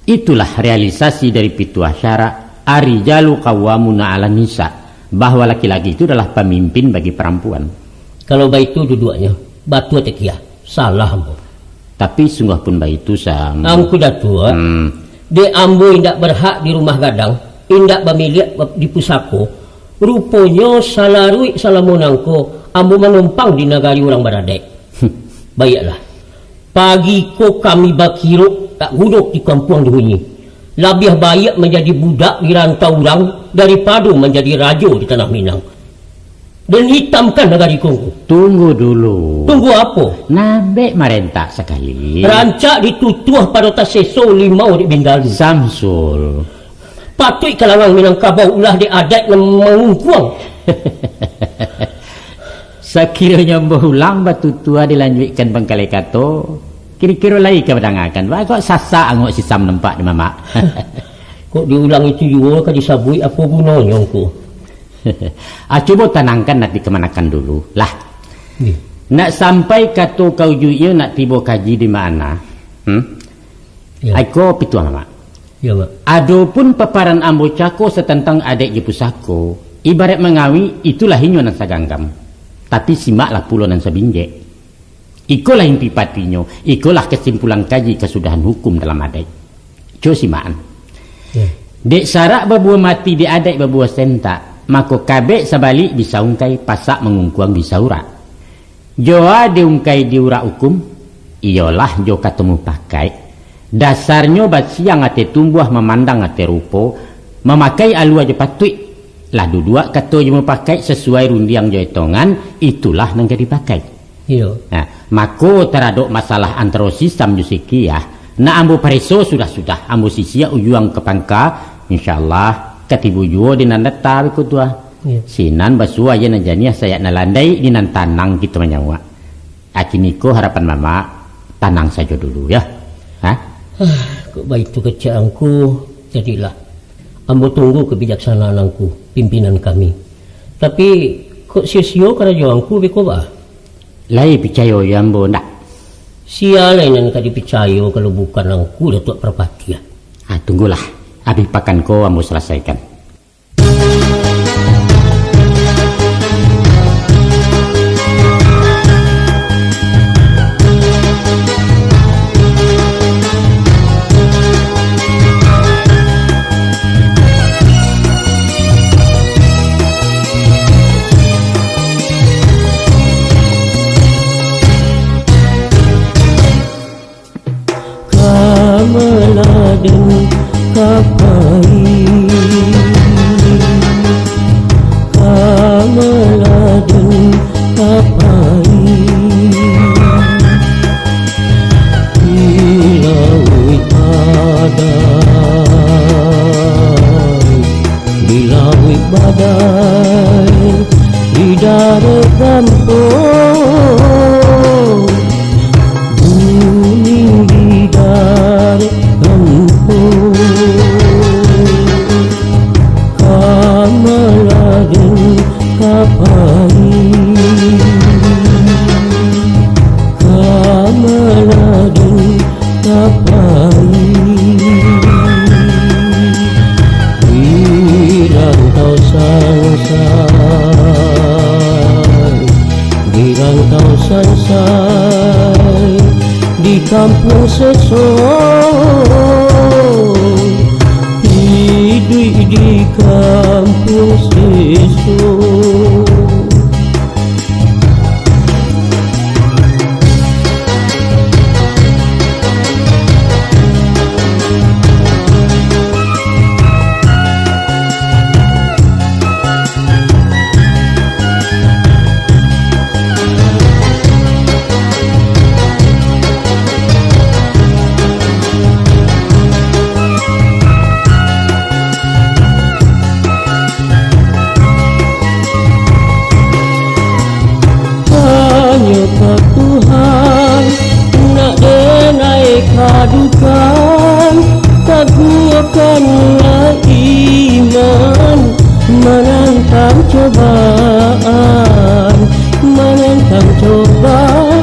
Itulah realisasi dari pituah syarak Arijalu qawwamuna 'alan nisa, bahwa laki-laki itu adalah pemimpin bagi perempuan. Kalau baik itu dua-duanya, batu tekiah, salah ambo. Tapi sungguh pun baik itu, Sam. Angku datua, de ambo indak berhak di rumah gadang, indak bermilik di pusako. Rupanya salarui salamonangko, ambo menumpang di negari orang baradek. Baiklah. Pagi ko kami bakiro tak guduk di kampung dihunyi. Lebih baik menjadi budak di rantau orang daripada menjadi rajo di tanah Minang. Dan hitamkan negari Kongo. Tunggu dulu. Tunggu apa? Nabe marentak sekali. Rancak ditutuh pada taseso limau di Bindalu. Samsul. Patut kalangan Minangkabau ulah diadat mengungkuang. Sekiranya berulang batu tua dilanjutkan bangkalai kato, kira-kira lagi kebadangakan. Wah, kok sasa angok si Sam nampak di mama. Kok diulang itu juga kan disabui apa gunanya aku? Coba tenangkan nak dikemanakan dulu lah. Nak sampai kato kau juya nak tiba kaji di mana? Ya. Aku pituah mama. Ya, Mak. Adapun paparan ambo cako setentang adek je pusako, ibarat mengawi itulah hinyo nan saganggam. Tapi simaklah pulau nan sabinjek. Ikulah impi patinya, ikulah kesimpulan kaji kesudahan hukum dalam adat. Coba simaan. Ya. Dek sarak babuah mati di adat babuah sentak. Maka kabek sabalik bisa ungkai pasak mengungkuang bisa urak. Joa diungkai di urak hukum, iyalah jo katemu pakai. Dasarnya bat siang ate tumbuh memandang ate rupo, memakai alu aja patui. Lah dua kata je pakai sesuai rundiang jo hitungan, itulah nang jadi pakai. Iya. Nah, maka teraduk masalah antara sistem jusikiah. Na ambo pareso sudah ambo sisia ujung ke pangka, insyaallah katibu juo di nanda tawi kutua. Sinan basua ya najaniah saya nalandai di nan tanang kita menyawa. Akiniko harapan mama tanang saja dulu ya. Hah? Kok baik itu kecangku, jadilah. Ambo tunggu kebijaksanaanku, pimpinan kami. Tapi kok sia-sia kerajaanku beko ba? Lai percaya ya ambo ndak. Siapa yang kadi percaya kalau bukan aku Datuk Perpati. Tunggulah. Habis pakan ko ambo selesaikan. badai di dada kampung, bunyi di dada kampung. Kamaladen kapai, kamaladen kapai. Dirantau sansai di kampung sesoi, hidup di kampung sesoi. Tuhan nak denai kadukan, teguhkanlah iman, menentang cobaan, menentang cobaan.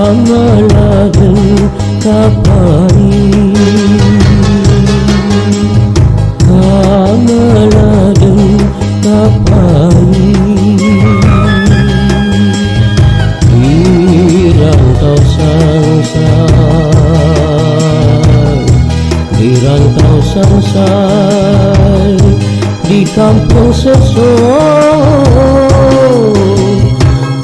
Kamaladen kapai, kamaladen kapai. Dirantau sansai di kampung sesoi,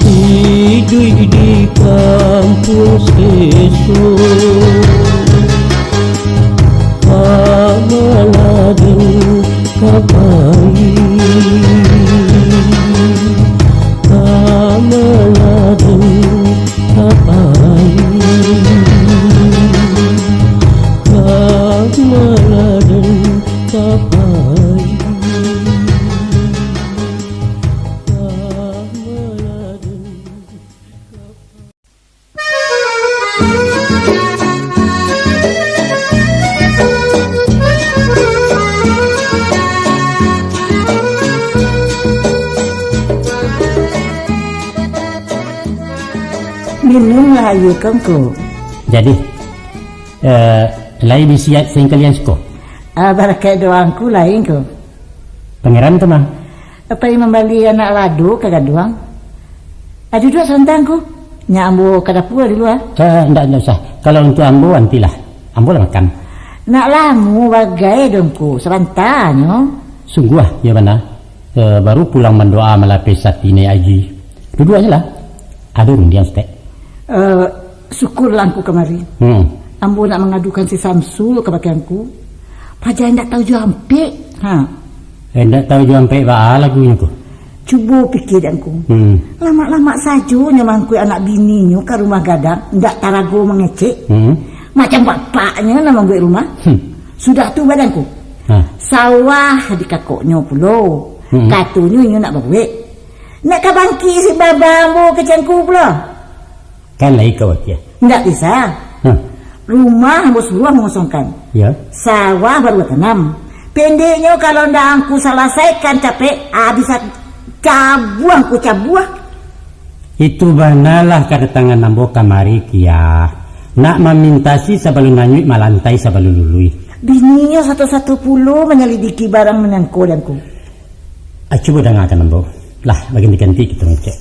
hidup di kampung sesoi. Kamaladen kapai, kamaladen kapai, kamaladen kapai, kamaladen. Minumlah ayu kangku. Jadi lain disiat sing kalian suka. Barakai doangku lain ku. Pangeran tu mah. Apa yang membeli anak ladu kagak doang? Ada dua santangku. Nyambu ke dapur di luar. Enggak usah. Kalau untuk ambo antilah. Ambo lah makan. Nak lamu bagai dongku serantanyo. Sungguh ya mana. Baru pulang mendoa melapis satine aji. Dua-duanya lah. Aduh dia stek. Syukur langku kemari. Ambo nak mengadukan si Samsul ke bagianku. Pajar tidak tahu jampe. Tidak tahu jampe apa lagunya ku. Cuba pikir danku. Lama-lama saja nyamangku anak bininya ke rumah gadang. Tidak tarago mengecek. Macam bapaknya nama gue rumah. Sudah tu badanku. Sawah di kakoknya pulo. Katunya nak bawa. Nak kabangki si babamu kecangku pula. Kan lagi kau ya. Tidak bisa. Rumah harus luang mengosongkan. Ya. Sawah baru tanam. Pendeknya kalau ndak aku selesaikan capek, bisa cabuang ku cabuah. Itu banalah kedatangan nambo kamari kia. Nak memintasi sebelum nanyut malantai sebelum lului. Bininya 110 menyelidiki barang menangku danku. Coba dengarkan nambo. Lah bagian diganti kita ngecek.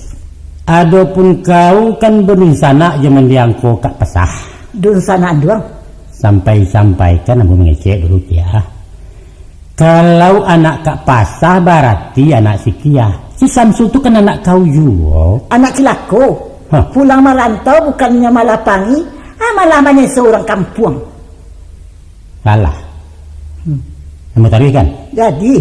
Adapun kau kan berencana zaman diangko kak pesah. Dunsanaan doang. Sampai kan ambo mengecek dulu kia. Kalau anak kak pasah berarti anak si kia. Si Samsul tu kan anak kau juga. Anak celako. Pulang merantau bukannya malah pangi, malah menyesal orang kampung. Salah. Kamu tahu kan? Jadi.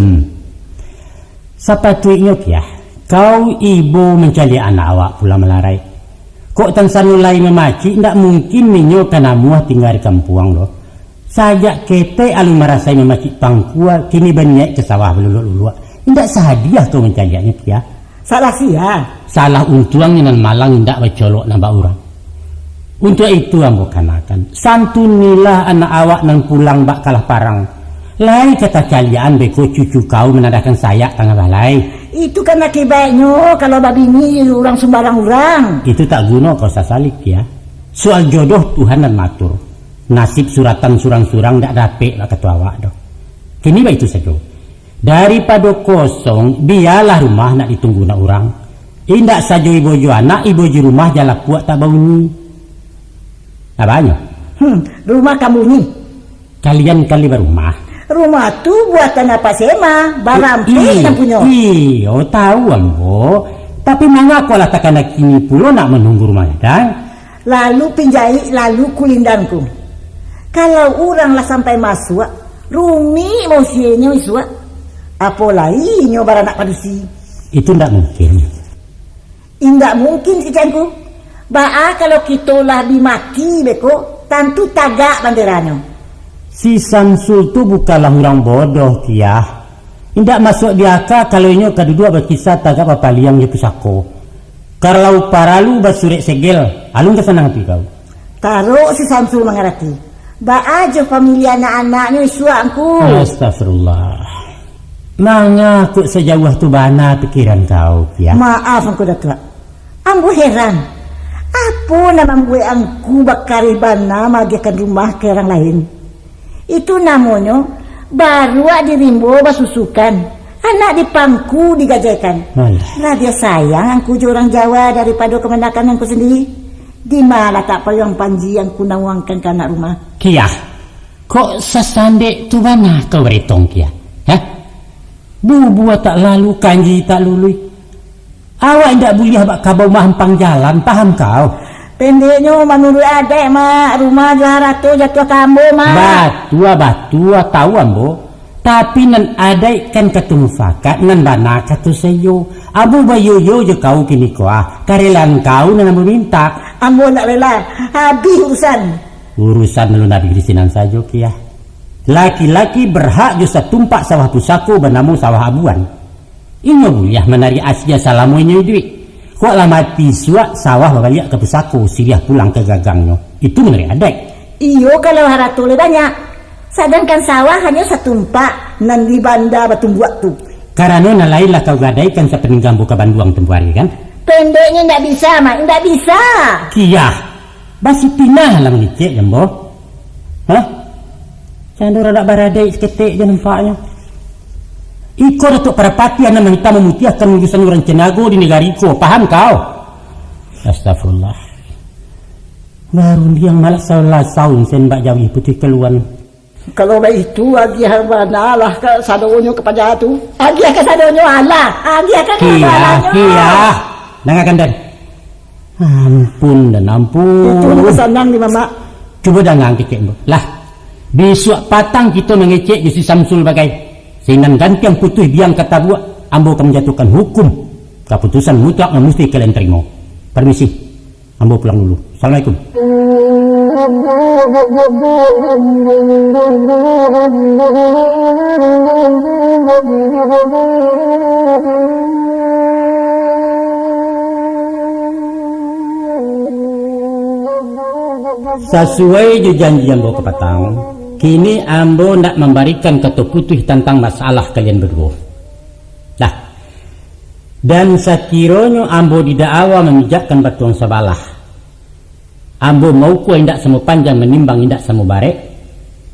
Sepatutnya kia. Kau ibu mencari anak awak pulang melarai. Kok tan sanulai memaci ndak mungkin minyo kana muah tinggal di kampuang lo. Sajak kete alu merasai memaci pangkua kini banyak ke sawah beluluk-luluk. Ndak sahadiah kau mencajaknya kia. Salah sia. Salah untuang nan malang ndak bacolok nambah orang. Untuk itu ambo kanakan santunilah anak awak nang pulang bak kalah parang. Lai kata kalian beko cucu kau menadakan saya tengah balai. Itu kan akibatnya kalau babi ini orang sembarang orang. Itu tak guna kau sasalik ya. Soal jodoh Tuhan dan matur. Nasib suratan surang-surang tak dapet lah ketua awak doh. Kini bah itu saja. Daripada kosong, biarlah rumah nak ditunggu nak orang. Indak saja ibu anak, ibu rumah jalan puak tak bau ni. Apanya? Rumah kamu ni. Kalian kali berumah. Rumah tu buatan apa sema, barampe yang punya. Iyo, tahu ambo. Tapi mengapa lah takkan kini pulo nak menunggu rumah dan? Lalu pinjai, lalu kulindanku. Kalau orang lah sampai masuk, rumi mausianya iswa. Apa lagi nyobar anak padusi? Itu ndak mungkin. Indak mungkin ikanku. Ba'a kalau kita lah dimati beko, tentu tagak banderanya. Si Samsul tu bukanlah orang bodoh kia. Indak masuk di akal kalau inyo kedua berkisah tagak apa liang je pusako. Kalau paralu basurek segel, alung kesenang pi kau. Taruh si Samsul mengerti. Ba'a je famili anak-anaknya isuanku. Astagfirullah. Mengaku sejauh tu bana pikiran kau kia. Maaf aku datuk. Ambo heran. Apa nama gue angku bakari bana magiakan rumah ke orang lain. Itu namanya baru dirimbo basusukan. Anak dipangku digajaikan. Lah dia sayang angku orang Jawa daripada kemenakan angku sendiri. Di mana tak payung panji yang ku nawangkan ke anak rumah. Kia, kok sesandek tu mana kau beritong kia? Hah? Bubuah tak lalu, kanji tak lului. Awak tidak boleh abak kabau mahampang jalan, paham kau? Pendeknya menurut adek mak rumah juara tu jatuh kambo mak. Batua tahu ambo. Tapi nan adek kan ketemu fakat nan bana katu seyo. Abu bayoyo je kau kini kuah. Karelan kau nan meminta. Ambo nak rela. Habis urusan. Urusan lu nabi krisinan saja kia. Laki-laki berhak je setumpak sawah pusako bernamu sawah abuan. Inyo buliah menari asya salamunya duit. Kok lah mati suak sawah balik ke pusako siriah pulang ke gagangnya. Itu menari adek. Iyo kalau haratu le banyak. Sedangkan sawah hanya setumpak nan di banda batu buat tu. Karena nalailah kau gadaikan sepeninggang buka banduang tempuari kan? Pendeknya ndak bisa mak, ndak bisa. Kia, basi pinah lah mengicik jambo. Hah? Candor ada baradai seketik je nampaknya. Iko datuk parapati anak mengita memutiahkan urusan orang cenago di negara iko. Paham kau? Astagfirullah. Baru dia malas salah saun sen bak jawi putih keluan. Kalau baik itu agi harbana lah ke sadonyo kepada tu. Agi ke sadonyo Allah. Agi ke harbana. Kia. Dengarkan dan. Ampun dan ampun. Itu senang di mama. Coba dengar kecek bu. Lah. Besok patang kita mengecek si Samsul bagai. Sehingga ganti yang putus biang kata buat. Ambo akan menjatuhkan hukum. Keputusan mutlak yang mesti kalian terima. Permisi. Ambo pulang dulu. Assalamualaikum. Sesuai janji ambo ke Patang, kini ambo nak memberikan ketua putih tentang masalah kalian berdua. Dah. Dan sekiranya ambo didakwa memijakkan batuang sebalah. Ambo mau ku indak semu panjang menimbang indak semu barek,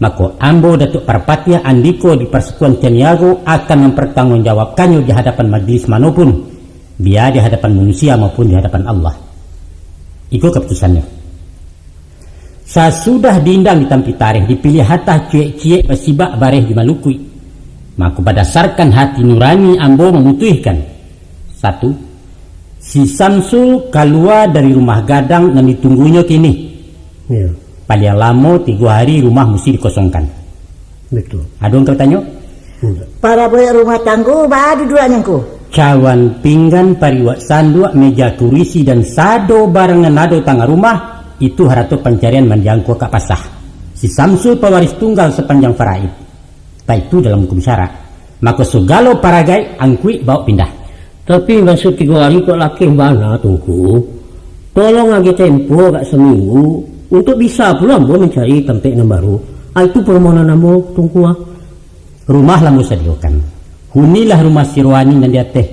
maka ambo datuk Parpatia Andiko di Persekutuan Caniago akan mempertanggungjawabkannya di hadapan majelis manapun, biar di hadapan manusia maupun di hadapan Allah. Itu keputusannya. Sesudah diindang di tampi tarikh dipilih hatah cuek-cuek bersibak bareh di Malukui, maka berdasarkan hati nurani ambo memutuskan. 1. Si Samsul keluar dari rumah gadang dan ditunggunya kini. Ya. Paling lama 3 hari rumah mesti dikosongkan. Betul. Ada yang kau tanya? Para boy rumah tangga badu dua nyangku. cawan pinggan pariwak sanduk meja kurisi dan sado barengan nado tangga rumah itu harato pencarian menjangkau Kak Pasah si Samsul pewaris tunggal sepanjang faraid. Tak itu dalam hukum syara maka segala paragai angkui bawa pindah. Tapi maksud 3 hari kok laki mana tunggu? Tolong lagi tempo kak seminggu untuk bisa pula ambo mencari tempat yang baru. Itu permohonan ambo tunggu. Rumah lah musa diokan. Hunilah rumah Sirwani dan dia teh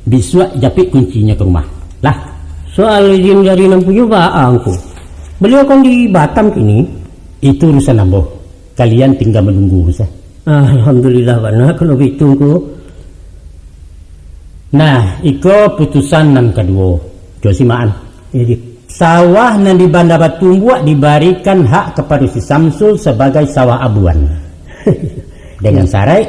biswa japit kuncinya ke rumah. Lah soal izin dari nampunya baangku. Beliau kan di Batam kini. Itu urusan ambo. Kalian tinggal menunggu sah. Alhamdulillah bana kalau ditunggu. Nah, iko putusan nan kedua. Josimaan. Jadi Sawah nan di Banda Batumbuak diberikan hak kepada si Samsul sebagai sawah abuan. Dengan syarat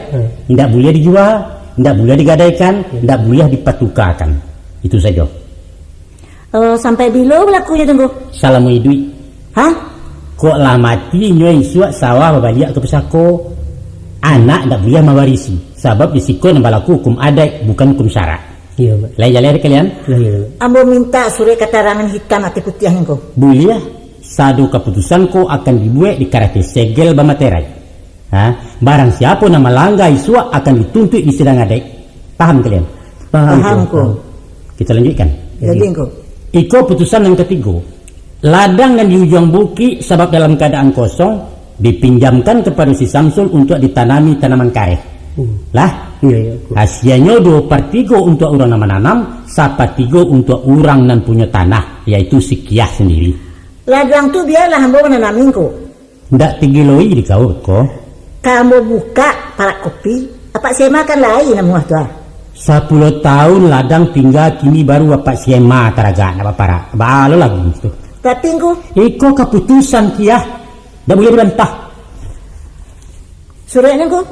tidak boleh dijual, tidak boleh digadaikan, tidak boleh dipatukakan. Itu saja. Sampai bila berlakunya tunggu? Salamu idui. Hah? Kok lah mati nyoi suak sawah babaliak ke pesako. Anak tidak boleh mewarisi. Sebab risiko yang berlaku hukum adat bukan hukum syarak. iya, Pak. Lai jalan kalian? Iya. Ambo minta surat keterangan hitam atau putih yang kau. Boleh. Sadu keputusan ko akan dibuat di karate segel bamaterai. Barang siapa nama langgar isua akan dituntut di sidang adat. Paham kalian? Paham kau. Kita lanjutkan. Jadi kau. Iko putusan yang ketiga. Ladang yang di ujung bukit sebab dalam keadaan kosong dipinjamkan kepada si Samsul untuk ditanami tanaman karet. Lah, Iya. hasilnya 2/3 untuk orang yang menanam, 1/3 untuk orang yang punya tanah, yaitu si Kiah sendiri. Ladang tu biarlah ambo menanamin kau. Ndak tigiloi di kau ko. Kamu buka para kopi, apa saya makan lain namuah tu. 10 tahun ladang tinggal kini baru bapak siema taraga apa para. Balo lagi itu. Tapi kau Iko keputusan Kiah, ndak boleh dibantah. suratnya kau.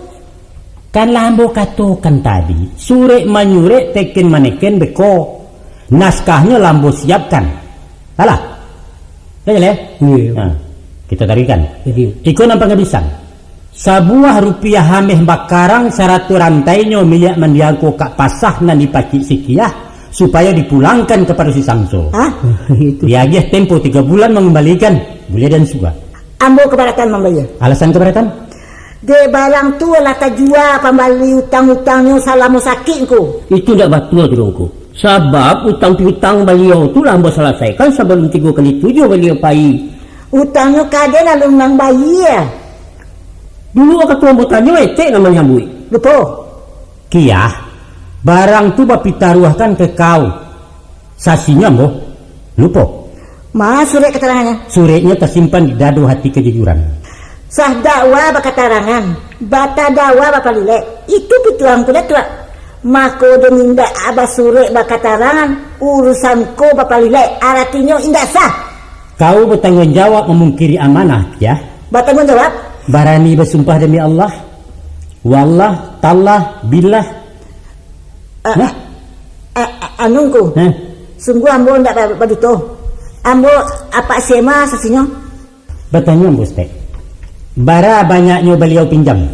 Kan lambo katakan tadi, sure manyure teken maneken beko. Naskahnya lambo siapkan. Alah. Ya. Nah, kita tarikan. Jadi Iko nampak kebisan. Sebuah rupiah hameh bakarang satu rantainya milik mendiangko Kak Pasah nan dipacik sikiah supaya dipulangkan kepada si Samsul. Hah? itu. Diagih tempo 3 bulan mengembalikan. Boleh dan suka. Ambo keberatan membayar. Alasan keberatan? De barang tu lah jual pembali utang-utangnya salamu sakit kau. Itu tidak betul tunggu. Sebab utang piutang beliau tu lambo selesaikan sebelum 3 kali 7 beliau pai. Utangnya kaden lalu nang bayi ya. Dulu ketua anggotanya etek namanya bui. Betul. Kiah, barang tu bapi taruhkan ke kau. Sasinya boh, lupa. Mas surat keterangannya. Suratnya tersimpan di dadu hati kejujuran. Sah dakwa bakatarangan. Bata dakwa bapalile. Itu pituang kuda tua. Mako deminda abah surat bakatarangan. Urusanku bapalile. Artinya indah sah. Kau bertanggung jawab memungkiri amanah, Kiah. Bertanggung jawab. Barani bersumpah demi Allah. Wallah, tallah, billah. Anungku. Sungguh ambo ndak begitu. Ambo apa sema sasinya? Bertanya Bos Tek. Bara banyaknya beliau pinjam.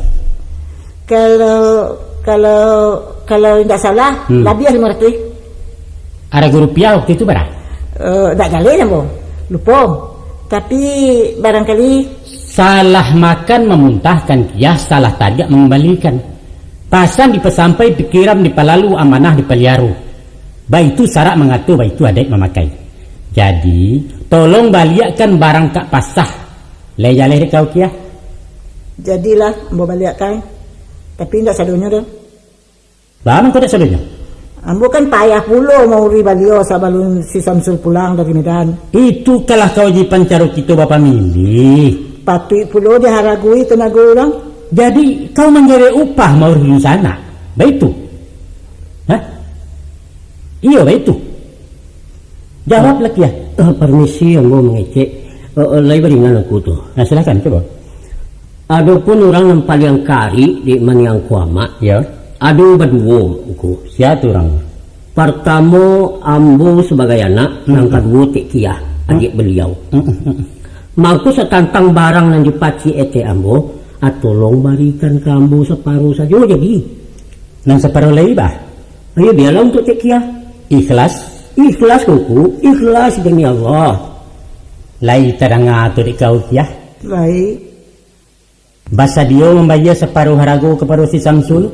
Kalau tidak salah, lebih 500. Ada rupiah waktu itu bara? Tak jalin ambo. Lupa. Tapi barangkali Salah makan memuntahkan Kiah, salah tajak mengembalikan. Pasan dipesampai pikiran dipalalu amanah dipeliaru. Baik itu syarat mengatur, baik itu adat memakai. Jadi tolong baliakkan barang Kak Pasah. Lejah kau Kiah. jadilah ambo baliakkan. Tapi tidak sadonya dah. Bagaimana kau tak sadonya? Ambo kan payah pula mau ri balio sebelum si Samsul pulang dari Medan. Itu kalah kewajiban caro kita bapa milih. Patut pula diharagui tenaga orang. Jadi kau mencari upah mau di sana. Baik itu. Hah? Iya baik itu. Jawablah Kiah. Permisi yang mau mengecek. Lain beringan aku tu. Nah silakan coba. Adapun orang yang paling kari di maniang kuama. Ya. Ada berdua aku. Siapa orang? Pertama ambo sebagai anak, yang kedua Tek Kiah, adik beliau. Mangku setantang barang yang dipaci ete ambo, tolong barikan ke ambo separuh saja jadi. Nang separuh lagi bah? Ayo biarlah untuk tekiah. Ikhlas Ikhlas kuku, ikhlas demi Allah. lai tarang atur ikau ya. Baik. Basa dia membayar separuh harago kepada si Samsul.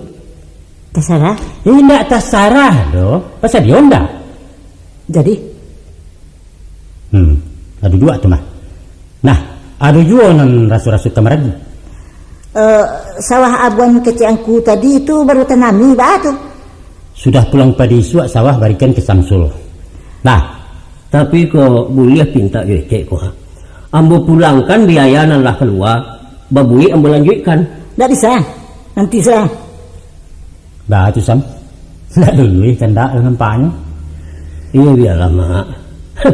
Terserah. Tidak terserah doh. Basa dia ndak. Jadi, Ada dua tu mah. Nah, ada juga nan rasu-rasu kamaragi. sawah abuan keciangku tadi itu baru tanami batu. Sudah pulang pada isu sawah barikan ke Samsul. Nah, Tapi kok boleh pinta cek kok. Ambo pulangkan biaya nan lah keluar. Babui ambo lanjutkan. Nggak bisa. Nanti saya. bah tu Sam. Nak dulu kan dak nampaknya. Iya biarlah mak.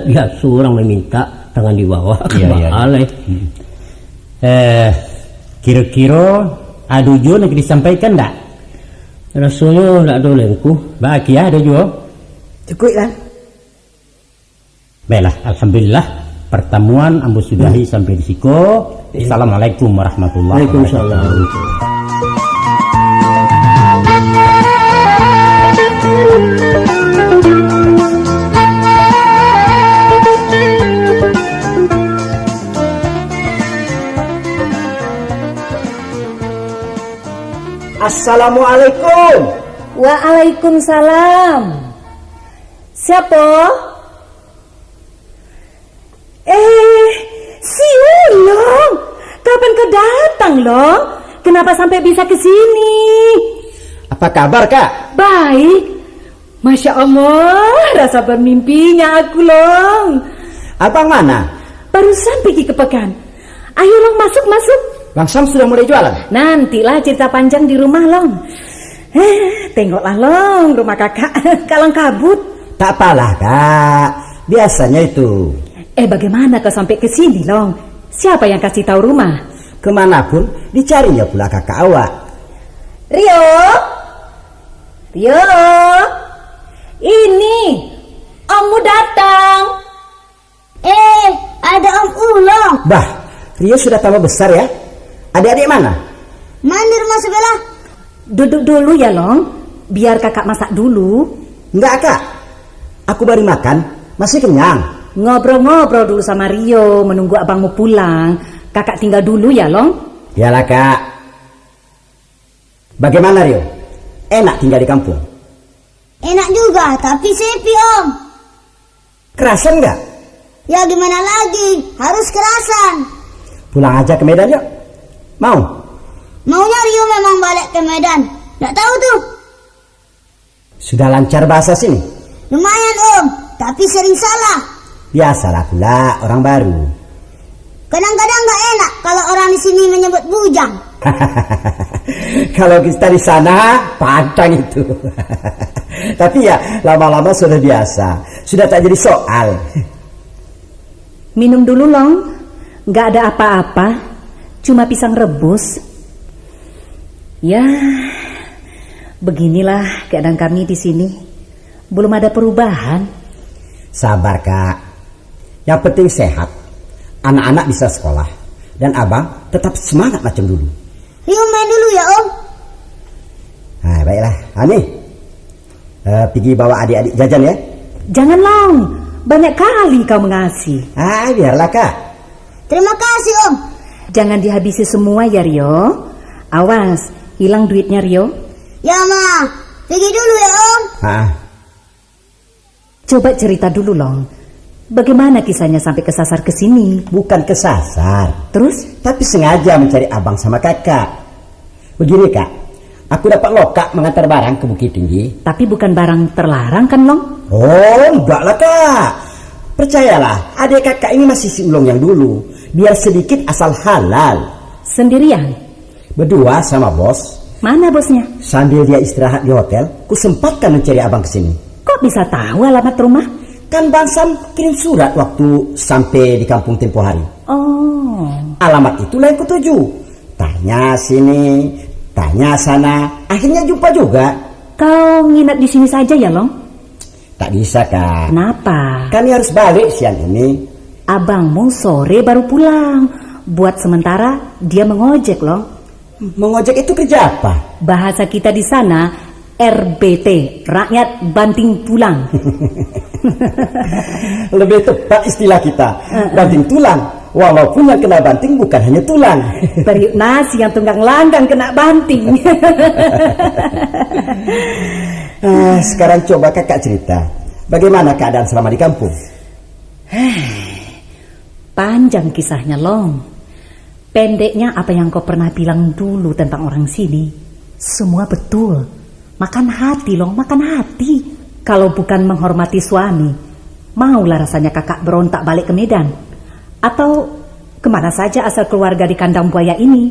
Biasa orang meminta tangan di bawah. Iya. Alay. Kira-kira ada juga nak disampaikan tak? Rasanya tak ada lengku. Bagi ada juga. Cukup lah. Baiklah, alhamdulillah pertemuan ambo sudahi sampai di siko. Assalamualaikum warahmatullahi wabarakatuh. Waalaikumsalam. Assalamualaikum. Waalaikumsalam. Siapa? Si Ulong. Kapan kau datang, Long? Kenapa sampai bisa ke sini? Apa kabar, Kak? Baik. Masya Allah, rasa bermimpinya aku, Long. Abang mana? Barusan pergi ke Pekan. Ayo, Long, masuk. Bang Sam sudah mulai jualan? Nantilah cerita panjang di rumah, Long. Tengoklah, Long, rumah kakak kalang kabut. Tak apalah, Kak. Biasanya itu. Bagaimana kau sampai ke sini, Long? Siapa yang kasih tahu rumah? Kemanapun dicarinya pula kakak awak. Rio? Ini, Ommu datang. Ada Om Ulong. Bah, Rio sudah tambah besar ya. Adik-adik mana? Mandi rumah sebelah. Duduk dulu ya, Long. Biar kakak masak dulu. Enggak, Kak. Aku baru makan, masih kenyang. Ngobrol-ngobrol dulu sama Rio, menunggu abangmu pulang. Kakak tinggal dulu ya, Long. Yalah, Kak. Bagaimana, Rio? Enak tinggal di kampung? Enak juga, tapi sepi Om. Kerasan enggak? Ya gimana lagi, harus kerasan. Pulang aja ke Medan yuk. Mau? Maunya Rio memang balik ke Medan. Nggak tahu tuh. Sudah lancar bahasa sini? Lumayan Om, tapi sering salah. Biasalah pula orang baru. Kadang-kadang nggak enak kalau orang di sini menyebut bujang. Kalau kita di sana pantang itu. Tapi ya lama-lama sudah biasa. Sudah tak jadi soal. Minum dulu, Long. Nggak ada apa-apa. Cuma pisang rebus. Ya, beginilah keadaan kami di sini. Belum ada perubahan. Sabar, Kak. Yang penting sehat. Anak-anak bisa sekolah. Dan abang tetap semangat macam dulu. Rio main dulu ya Om. Nah, baiklah. Ani, pergi bawa adik-adik jajan ya. Jangan, Long. Banyak kali kau mengasih. Biarlah, Kak. Terima kasih Om. Jangan dihabisi semua ya, Rio. Awas, hilang duitnya, Rio. Ya Ma, pergi dulu ya Om. Coba cerita dulu, Long. Bagaimana kisahnya sampai kesasar ke sini? Bukan kesasar, Terus? tapi sengaja mencari abang sama kakak. Begini, Kak. Aku dapat lokak mengantar barang ke Bukit Tinggi. Tapi bukan barang terlarang kan, Long? Oh, enggak lah, Kak. Percayalah, adik kakak ini masih si Ulong yang dulu. Biar sedikit asal halal. Sendirian? Berdua sama bos. Mana bosnya? Sambil dia istirahat di hotel, ku sempatkan mencari abang ke sini. Kok bisa tahu alamat rumah? Kan Bang Sam kirim surat waktu sampai di kampung tempo hari. Oh, Alamat itulah yang kutuju. Tanya sini, tanya sana, akhirnya jumpa juga. kau nginep di sini saja ya, Long? Tak bisa, Kak. Kenapa? Kami harus balik siang ini. Abangmu sore baru pulang. Buat sementara dia mengojek, Long. Mengojek itu kerja apa? Bahasa kita di sana RBT, Rakyat Banting Tulang. Lebih tepat istilah kita, banting tulang. Walaupun yang kena banting bukan hanya tulang. Periuk nasi yang tunggang langgang kena banting. Sekarang coba kakak cerita, bagaimana keadaan selama di kampung? Panjang kisahnya, Long. Pendeknya apa yang kau pernah bilang dulu tentang orang sini, semua betul. Makan hati, Long, makan hati. Kalau bukan menghormati suami, maulah rasanya kakak berontak balik ke Medan. Atau kemana saja asal keluarga di kandang buaya ini.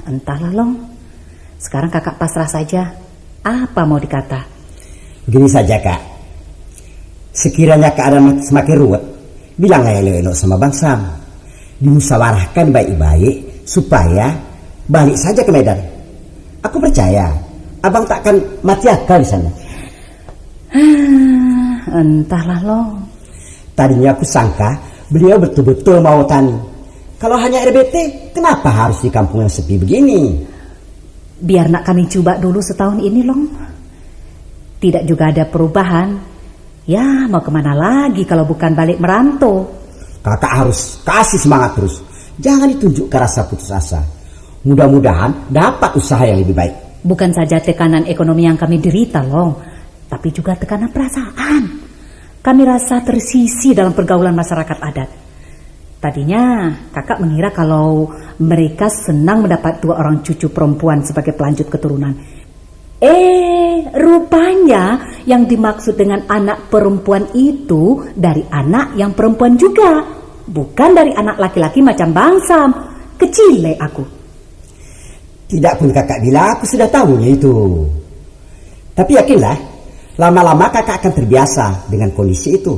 Entahlah, Long. Sekarang kakak pasrah saja. Apa mau dikata? Begini saja, Kak. Sekiranya keadaan semakin ruwet, bilanglah elok-elok sama Bang Sam. Dimusyawarahkan baik-baik supaya balik saja ke Medan. Aku percaya abang takkan mati akal di sana. Entahlah, Long. Tadinya aku sangka beliau betul-betul mau tani. Kalau hanya RBT, kenapa harus di kampung yang sepi begini? Biar nak kami coba dulu setahun ini, Long. Tidak juga ada perubahan. Ya, mau kemana lagi kalau bukan balik merantau? Kakak harus kasih semangat terus. Jangan ditunjukkan rasa putus asa. Mudah-mudahan dapat usaha yang lebih baik. Bukan saja tekanan ekonomi yang kami derita, Long, tapi juga tekanan perasaan. Kami rasa tersisih dalam pergaulan masyarakat adat. Tadinya kakak mengira kalau mereka senang mendapat 2 orang cucu perempuan sebagai pelanjut keturunan. Rupanya yang dimaksud dengan anak perempuan itu dari anak yang perempuan juga, bukan dari anak laki-laki macam Bang Sam. Kecile aku. Tidak pun kakak bilang aku sudah tahunya itu. Tapi yakinlah, lama-lama kakak akan terbiasa dengan kondisi itu.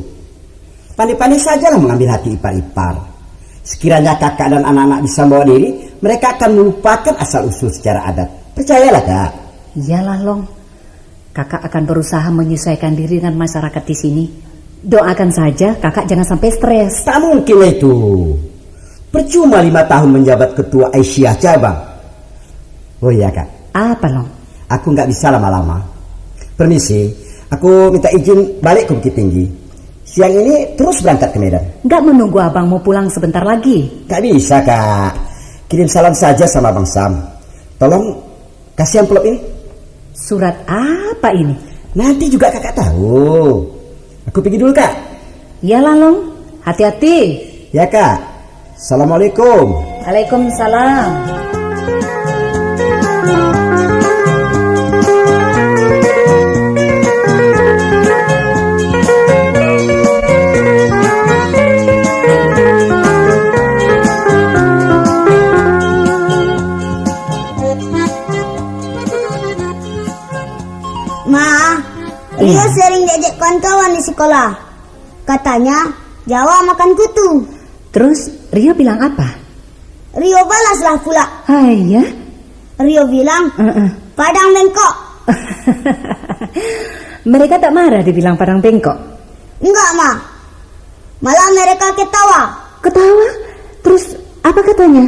Pandai-pandai sajalah mengambil hati ipar-ipar. Sekiranya kakak dan anak-anak bisa membawa diri, mereka akan melupakan asal-usul secara adat. Percayalah, Kak. Iyalah, Long. Kakak akan berusaha menyesuaikan diri dengan masyarakat di sini. Doakan saja kakak jangan sampai stres. Tak mungkin itu. Percuma 5 tahun menjabat ketua Aisyah cabang. Oh iya, Kak. Apa, Long? Aku nggak bisa lama-lama. Permisi, aku minta izin balik ke Bukit Tinggi. Siang ini terus berangkat ke Medan. Nggak menunggu abang mau pulang sebentar lagi? Nggak bisa, Kak. Kirim salam saja sama Bang Sam. Tolong kasih amplop ini. Surat apa ini? Nanti juga kakak tahu. Aku pergi dulu, Kak. Iyalah, Long. Hati-hati. Ya, Kak. Assalamualaikum. Waalaikumsalam. Rio sering diajak kawan-kawan di sekolah. Katanya Jawa makan kutu. Terus Rio bilang apa? Rio balaslah pula. Hai ya. Rio bilang Padang bengkok. Mereka tak marah dibilang Padang bengkok? Enggak, Ma. Malah mereka ketawa. Ketawa? Terus apa katanya?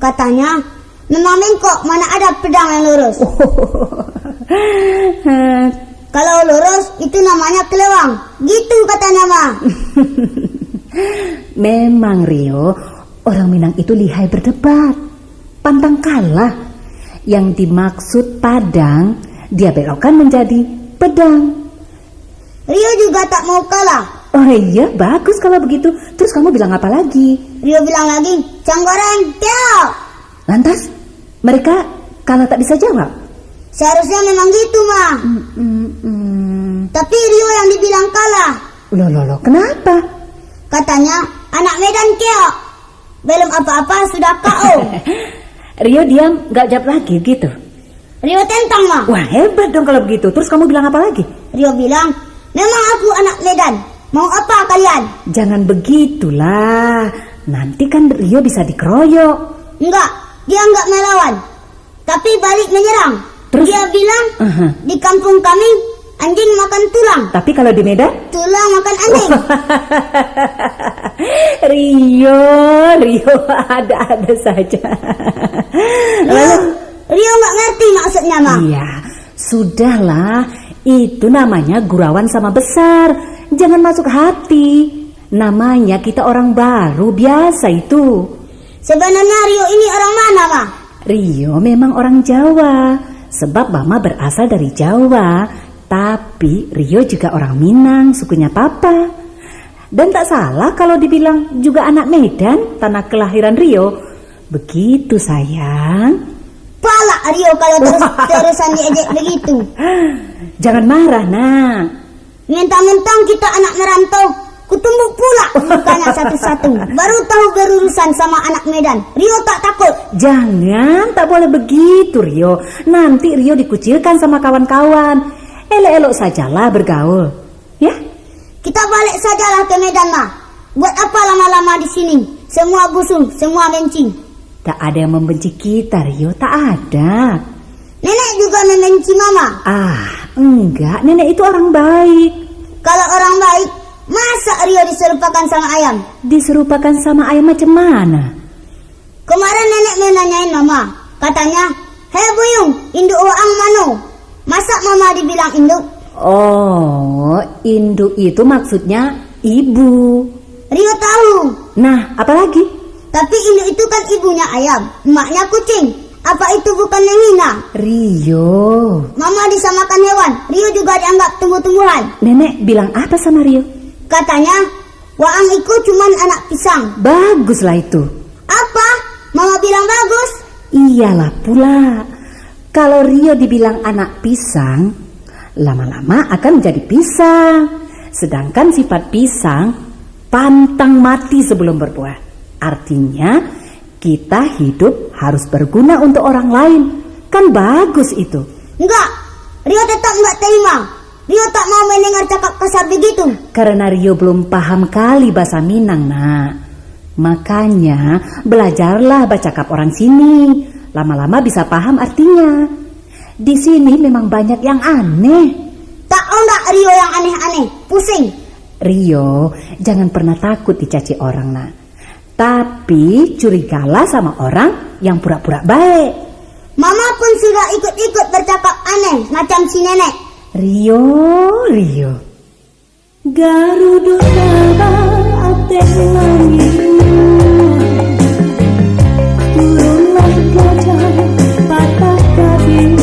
Katanya memang bengkok, mana ada pedang yang lurus. Kalau lurus itu namanya kelewang. Gitu katanya, Ma. Memang Rio, orang Minang itu lihai berdebat. Pantang kalah. Yang dimaksud padang, dia belokkan menjadi pedang. Rio juga tak mau kalah. Oh iya, bagus kalau begitu. Terus kamu bilang apa lagi? Rio bilang lagi, Canggoreng, tiap. Lantas, mereka kalau tak bisa jawab? Seharusnya memang gitu, Ma. Tapi Rio yang dibilang kalah. Loh, kenapa? Katanya anak Medan keok. Belum apa-apa sudah KO. Rio diam, gak jawab lagi gitu? Rio tentang, Ma. Wah, hebat dong kalau begitu. Terus kamu bilang apa lagi? Rio bilang, memang aku anak Medan. Mau apa kalian? Jangan begitulah. Nanti kan Rio bisa dikeroyok. Enggak, dia enggak melawan. Tapi balik menyerang. Terus? Dia bilang, di kampung kami anjing makan tulang. Tapi kalau di Medan? Tulang makan anjing. Rio ada saja. Rio nggak ngerti maksudnya, Ma. Iya, sudahlah. Itu namanya gurauan sama besar. Jangan masuk hati. Namanya kita orang baru, biasa itu. Sebenarnya Rio ini orang mana, Ma? Rio memang orang Jawa. Sebab Mama berasal dari Jawa. Tapi Rio juga orang Minang, sukunya Papa. Dan tak salah kalau dibilang juga anak Medan, tanah kelahiran Rio. Begitu, sayang. Palak Rio kalau terus-terusan diejek begitu. Jangan marah, nak. Mentang-mentang kita anak merantau, kutumbuk pula mukanya satu-satu. Baru tahu berurusan sama anak Medan. Rio tak takut. Jangan, tak boleh begitu, Rio. Nanti Rio dikucilkan sama kawan-kawan. Elok-elok sajalah bergaul. Ya? Kita balik sajalah ke Medan, Ma. Buat apa lama-lama di sini? Semua busuk, semua benci. Tak ada yang membenci kita, Rio. Tak ada. Nenek juga membenci Mama. Ah, enggak. Nenek itu orang baik. Kalau orang baik, masa Rio diserupakan sama ayam? Diserupakan sama ayam macam mana? Kemarin nenek menanyain Mama. Katanya, "Hei Buyung, induk waang mano?" Masa Mama dibilang induk? Oh, induk itu maksudnya ibu. Rio tahu. Nah, apa lagi? Tapi induk itu kan ibunya ayam, emaknya kucing. Apa itu bukan menghina? Rio. Mama disamakan hewan, Rio juga dianggap tumbuh-tumbuhan. Nenek bilang apa sama Rio? Katanya, waang iku cuman anak pisang. Baguslah itu. Apa? Mama bilang bagus. Iyalah pula. Kalau Rio dibilang anak pisang, lama-lama akan menjadi pisang. Sedangkan sifat pisang pantang mati sebelum berbuah. Artinya kita hidup harus berguna untuk orang lain. Kan bagus itu. Enggak, Rio tetap enggak terima. Rio tak mau mendengar cakap kasar begitu. Karena Rio belum paham kali bahasa Minang, nak. Makanya belajarlah bercakap orang sini. Lama-lama bisa paham artinya. Di sini memang banyak yang aneh. Tak enggak Rio yang aneh-aneh, pusing. Rio, jangan pernah takut dicaci orang, nak. Tapi curigalah sama orang yang pura-pura baik. Mama pun sudah ikut-ikut bercakap aneh macam si nenek. Rio. Garuda terbang atas langit, turunlah gajah patah kabir,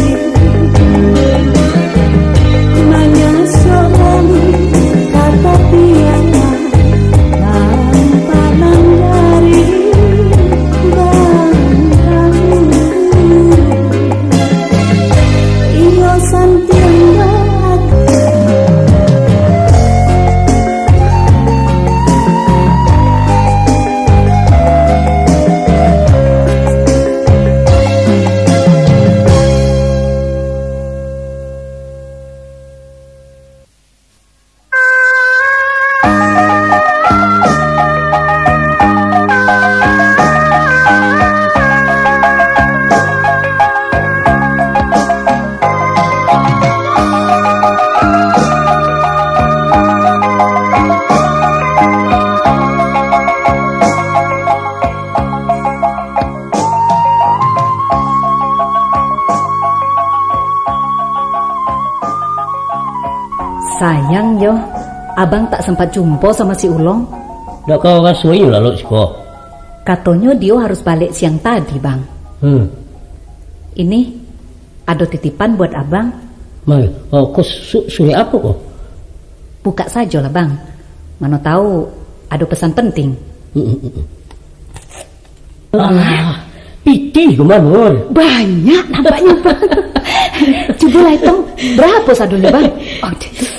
nanya seorang kata piana. Sayang yo, abang tak sempat jumpa sama si Ulong. Dak kau rasui lalu sekolah. Katanya dia harus balik siang tadi, bang. Ini ada titipan buat abang. Mai, kau suruh apa kau? Buka saja lah, bang. Mana tahu ada pesan penting. Piti kemana? Banyak nampaknya, bang. Coba hitung berapa sadunya, bang?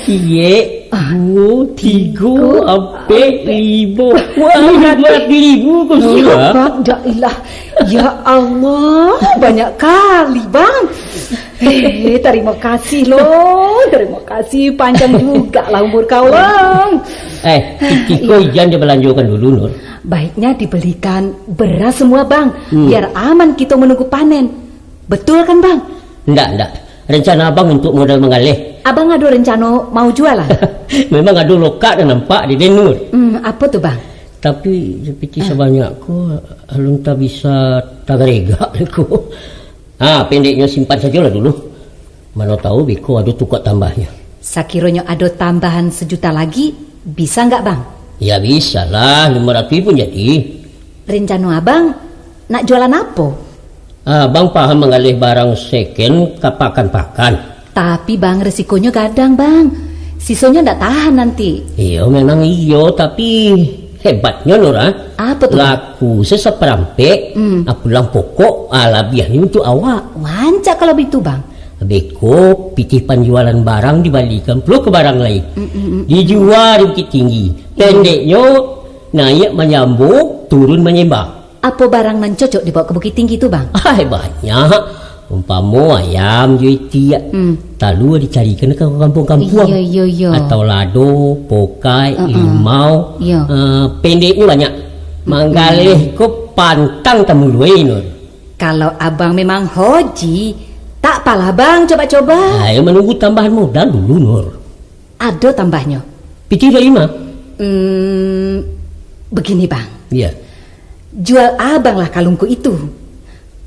Iye, 2, 3, 4, 5. Wah, 5.000 kau siapa? Alhamdulillah. Ya Allah, banyak kali, bang. Terima kasih loh. Terima kasih, panjang juga lah umur kau, bang. Kiko jangan dibelanjurkan dulu, Nur. Baiknya dibelikan beras semua, bang. Biar aman kita menunggu panen. Betul kan, bang? Enggak. Rencana abang untuk modal mengalih. Abang ada rencana mau jualan? Memang ada lokak dan nampak di Denur. Apa tuh, bang? Tapi seperti sebanyak ko, alung tak bisa tagarega ko. Pendeknya simpan sajalah dulu. Mana tahu Beko ada tukar tambahnya. Sakironyo ada tambahan 1 juta lagi, bisa nggak bang? Ya bisa lah, 500 pun jadi. Rencana abang nak jualan apa? Abang paham mengalih barang second ke pakan-pakan. Tapi bang resikonya gadang bang, sisanya ndak tahan nanti. Iya memang iyo, tapi hebatnya Nora. Apa tuh? Laku seseperampe, pulang pokok, alabiahnya untuk awak. Wancak kalau begitu bang. Beko pitih penjualan barang dibalikan pula ke barang lain. Dijual di Bukit Tinggi. Pendeknya naik menyambung, turun menyembah. Apa barang nan cocok dibawa ke Bukit Tinggi itu bang? Banyak. Umpama ayam juiti lalu dicarikan ke kampung-kampung. Iya. Atau lado, pokai, limau. Iya. Pendeknya banyak. Manggalih ke pantang temuluin. Kalau abang memang hoji, tak apalah bang, coba-coba. Ayo menunggu tambahan modal dulu Nur. Ada tambahnya. Pitih 5. Begini bang, Iya. jual abang lah kalungku itu.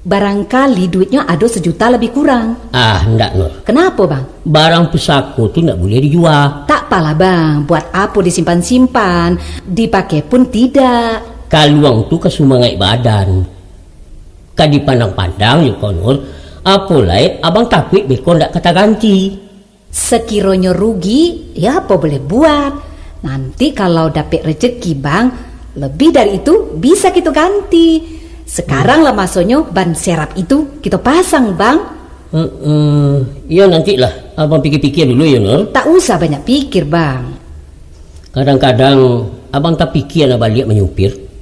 Barangkali duitnya ada 1 juta lebih kurang. Enggak Nur. Kenapa bang? Barang pusaka tu nggak boleh dijual. Tak apalah bang, buat apa disimpan-simpan, dipakai pun tidak. Kaluang tu kesumangai badan. Kadipandang-pandang ya Nur. Apalai abang takut Beko ndak kata ganti. Sekiranya rugi, ya apa boleh buat. Nanti kalau dapet rezeki bang, lebih dari itu bisa kita ganti. Sekarang lah masanya ban serap itu kita pasang bang. Ya nantilah abang pikir-pikir dulu ya Nur. Tak usah banyak pikir bang. Kadang-kadang abang tak pikir nak balik menyupir.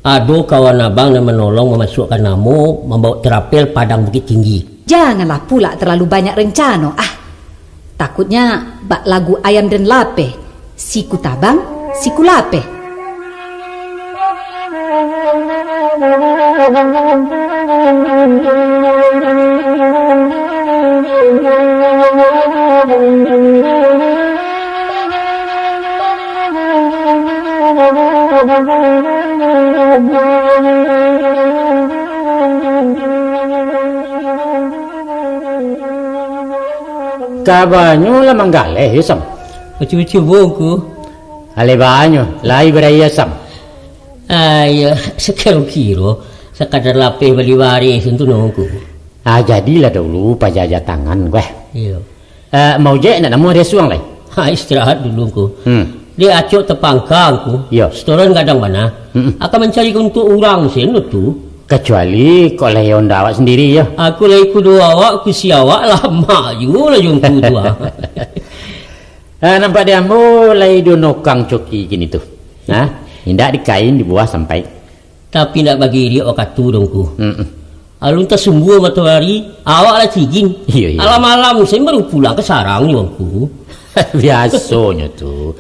Ada kawan abang yang menolong memasukkan namo membawa terapel Padang Bukit Tinggi. Janganlah pula terlalu banyak rencana. Takutnya bak lagu ayam dan lape. Siku tabang, siku lape. Kabanyo lamang galeh yusam. Macam-macam bongku. Ale banyo, lai beraya sam. Ya sekira-kira sekadar lapih beli waris untuk nongku. Jadilah dulu pajaja tangan gue. Iya. Mau je nak namu dia suang lai. Istirahat dulu ku. Dia acuk tepangkang ku. Iya. Setoran kadang mana. Akan mencari untuk orang sini tu. Kecuali kau leon awak sendiri ya. Aku lagi kudu awak, ku si awak lama juga lah jumpa tua. Nampak dia mulai donokang coki gini tuh. Indak dikain di bawah sampai. Tapi nak bagi dia waktu dongku. Alun tak sembuh matahari, awak lah cigin. Iya. Alam-alam saya baru pulang ke sarang ni bangku. Biasanya tuh.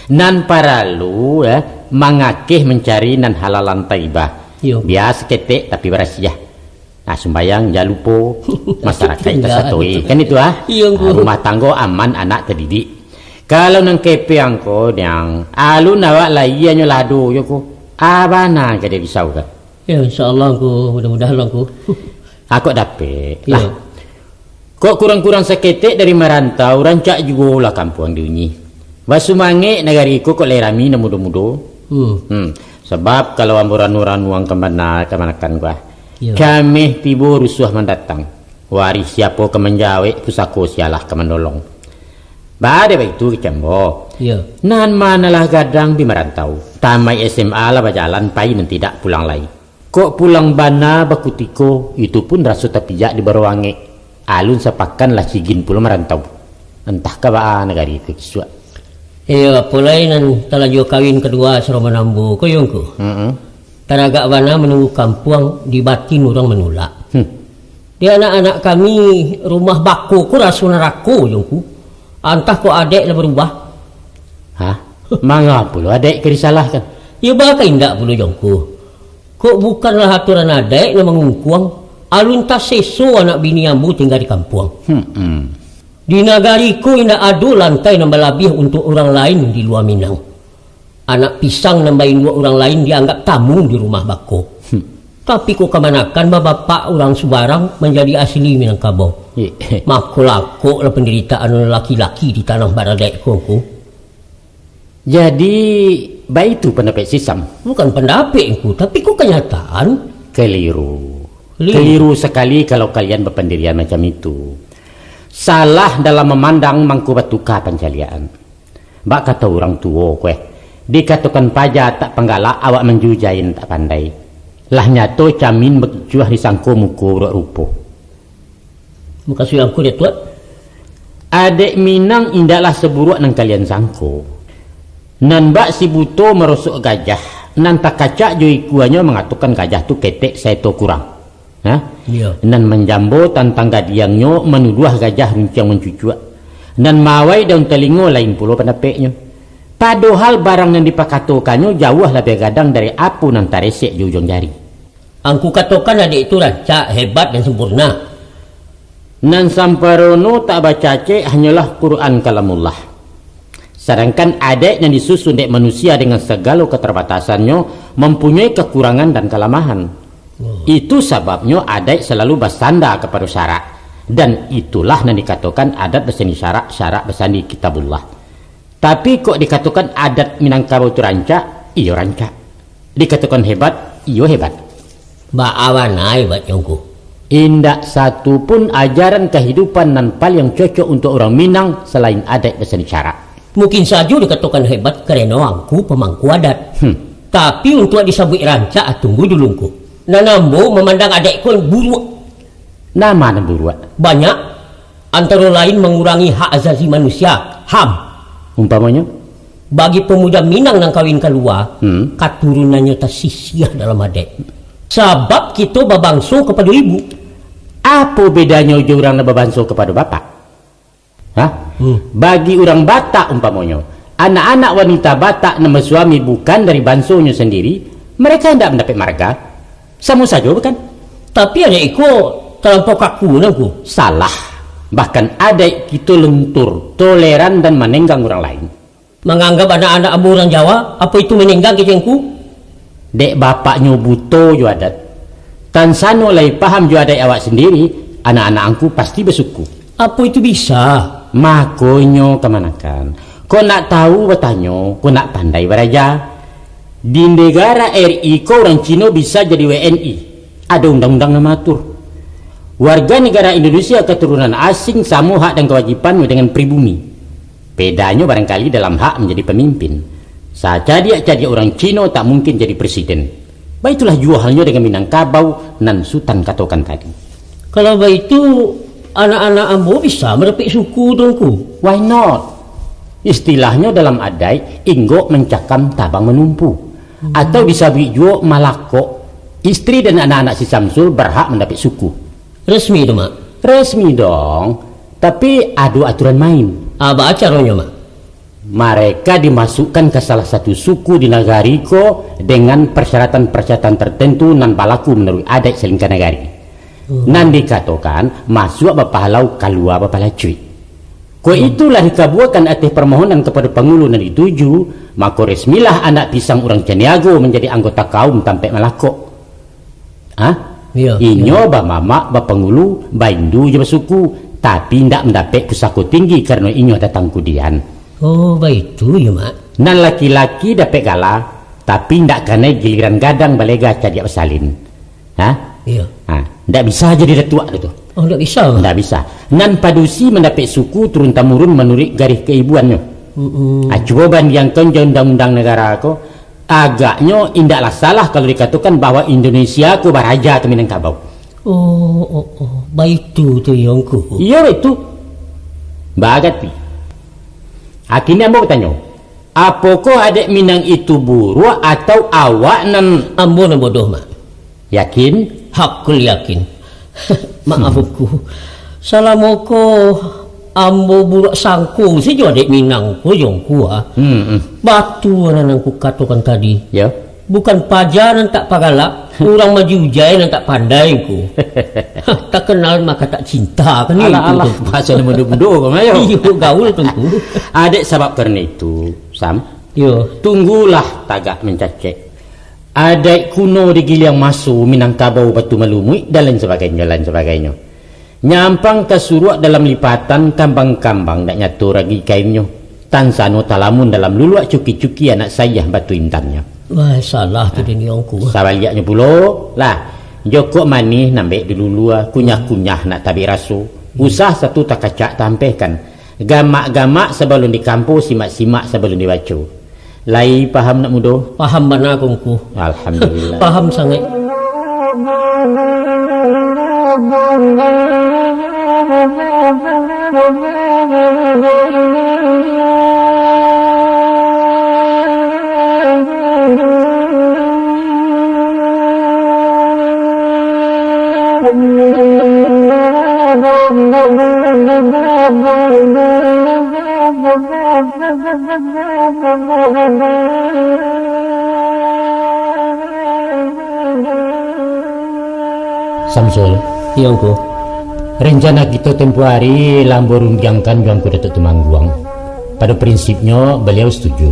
Nan paralu mangakeh mencari nan halalan taibah. Yo. Biasa ketek tapi berasiah. Sembayang jangan lupa masyarakat kita satoi. Kan itu rumah tangga aman anak terdidik. Kalau nang kepe angko yang alun awak lagi anyo lado yo ko. Abana jadi risau kan. Ya insyaallah aku mudah-mudahan aku. Aku dapet. Lah. Kok kurang-kurang seketek dari merantau rancak juga lah kampung diunyi. Basumange negariku kok lerami na mudo-mudo. Sebab kalau amburan-uran uang kemanakan gua. Kami tiba rusuh mendatang. Waris siapa kemenjawe pusako sialah kemenolong. Bade baik tu kecambo. Nan manalah gadang di merantau. Tamai SMA lah berjalan pai dan tidak pulang lagi. Kok pulang bana bakutiko itu pun rasu tapijak di Baruange. Alun sepakan lah sigin pula merantau. Entah kaba negari ke kisua. Iya, pulai nan talajo kawin kedua serama nambu koyongku. Tanaga bana menunggu kampung di batin orang menolak. Di anak-anak kami rumah bako ku rasu nerako yongku. Antah kok adek lah berubah. Mangga pula adek ke disalahkan. Ya bakal indak pula yongku. Kok bukanlah aturan adek na mengungkuang. Alun tak seso anak bini ambu tinggal di kampung. Di nagariku indah adu lantai nambah labih untuk orang lain di luar Minang. Anak pisang nambahin dua orang lain dianggap tamu di rumah bako. Tapi kok kemanakan bapak orang Subarang menjadi asli Minangkabau. Makulako lah penderitaan laki-laki di tanah Baradek ko. Jadi baik itu pendapat Sisam. Bukan pendapatku, tapi kok kenyataan. Keliru sekali kalau kalian berpendirian macam itu. Salah dalam memandang mangku batuka pencalian. Bak kata orang tua kue, dikatakan pajak tak penggalak awak menjujain tak pandai. Lah nyato camin berjuah disangko muko rupo. Muka silangku dia tuat. Adek Minang indahlah seburuk nang kalian sangko. Nan bak si buto merosok gajah. Nan tak kacak joi kuanya mengatakan gajah tu ketek saya to kurang. Iya. Nan menjambo tantang gadiangnya menuduh gajah runcang mencucuak. Nan mawai daun telingo lain pula pendapatnya. Padahal barang yang dipakatokannya jauh lebih gadang dari apu nan taresek di ujung jari. Angku katakan adik itu rancak, hebat dan sempurna. Nan samparono tak baca cek hanyalah Quran kalamullah. Sedangkan adik yang disusun dek manusia dengan segala keterbatasannya mempunyai kekurangan dan kelemahan. Itu sebabnya adat selalu bersandar kepada syarak, dan itulah yang dikatakan adat bersandi syarak, syarak bersandi kitabullah. Tapi kok dikatakan adat Minangkabau itu rancak, iyo rancak. Dikatakan hebat, iyo hebat. Baawanai buat nyongku. Indak satu pun ajaran kehidupan nan paling cocok untuk orang Minang selain adat bersandi syarak. Mungkin saja dikatakan hebat karena aku pemangku adat. Tapi untuk disebut rancak, tunggu dulu. Nanambo memandang adekku yang buruk. Nama yang buruk? Banyak. Antara lain mengurangi hak asasi manusia, HAM. Umpamanya? Bagi pemuda Minang yang kawin keluar, keturunannya tersisih dalam adek. Sebab kita babangso kepada ibu. Apa bedanya orang babangso kepada bapak? Bagi orang Batak umpamanya, anak-anak wanita Batak nama suami bukan dari bansonya sendiri, mereka tidak mendapat marga. Sama saja bukan? Tapi adekku terlampau kaku nangku. Salah. Bahkan adek kita lentur, toleran dan menenggang orang lain. Menganggap anak-anak ambo orang Jawa, apa itu menenggang kecengku? Dek bapaknya buto jo adat. Tan sano lai paham jo adat awak sendiri, anak-anak angku pasti bersuku. Apa itu bisa? Makonyo kemanakan. Kau nak tahu bertanya, kau nak pandai beraja. Di negara RI kau orang Cina bisa jadi WNI. Ada undang-undang yang mengatur. Warga negara Indonesia keturunan asing sama hak dan kewajiban dengan pribumi. Bedanya barangkali dalam hak menjadi pemimpin. Saja dia jadi orang Cina tak mungkin jadi presiden. Baitulah jualnya dengan Minangkabau nan Sultan katakan tadi. Kalau begitu anak-anak ambo bisa merepik suku dongku. Why not? Istilahnya dalam adat inggo mencakam tabang menumpu. Atau bisa juga malako. Istri dan anak-anak si Samsul berhak mendapat suku. Resmi itu mak? Resmi dong. Tapi ada aturan main. Apa acaranya mak? Mereka dimasukkan ke salah satu suku di Nagariko dengan persyaratan-persyaratan tertentu nan balaku menurut adat selingkah negari. Nan dikatakan masuk bapahalau kalua bapalacui. Ko itulah dikabuakan atas permohonan kepada pengulu nan dituju, maka resmilah anak pisang orang Caniago menjadi anggota kaum Tampek Malako. Inyo ba mama ba pengulu ba Indu je bersuku, tapi ndak mendapat pusako tinggi karena inyo datang kudian. Oh, baik itu ya mak. Nan laki-laki dapat gala, tapi ndak kena giliran gadang balega cadiak bersalin. Iya. Ndak bisa jadi datua itu. Oh, ndak bisa mak? Ndak bisa. Nan padusi mendapat suku turun temurun menurut garis keibuannya. Coba bandingkan undang-undang negara aku, agaknya indaklah salah kalau dikatakan bahwa Indonesia ku baraja ke Minangkabau. Oh, baik itu yongku. Iya itu. Bagati. Akhirnya ambo bertanya, apakah adik Minang itu buruk atau awak nan ambo nan bodoh mak? Yakin? Hakul yakin. Maafku. Salamoko ambo buruk sangku si jo adik Minang ko yongku Batu nan aku katakan tadi. Ya. Bukan pajaran tak pagalak, orang maju jaya dan tak pandai ku. Tak kenal maka tak cinta kan itu. Alah, bahasa muda-muda kau mayo. Iyo gaul tunggu. Adik sebab karena itu, Sam. Yo, tunggulah tagak mencacek. Adat kuno di Giliang Masu, Minangkabau, Batu Malumui, dan lain sebagainya. Nyampang kasuruak dalam lipatan kambang-kambang nak nyatu ragi kainnya. Tansano talamun dalam luluak cuki-cuki anak saya batu intannya. Wah, salah tu dia niongku. Sabaliaknya pulo lah. Joko manih nambek dilulua kunyah-kunyah nak tabi rasu. Usah satu tak kacak tampehkan. Gamak-gamak sebelum di kampus, simak-simak sebelum dibaca. Lai paham nak mudo? Paham mana kongku? Alhamdulillah. Paham sangat. Samsul, Niongku. rencana kita tempoh hari lambor undiangkan Juangku Datuk Temangguang. Pada prinsipnya beliau setuju.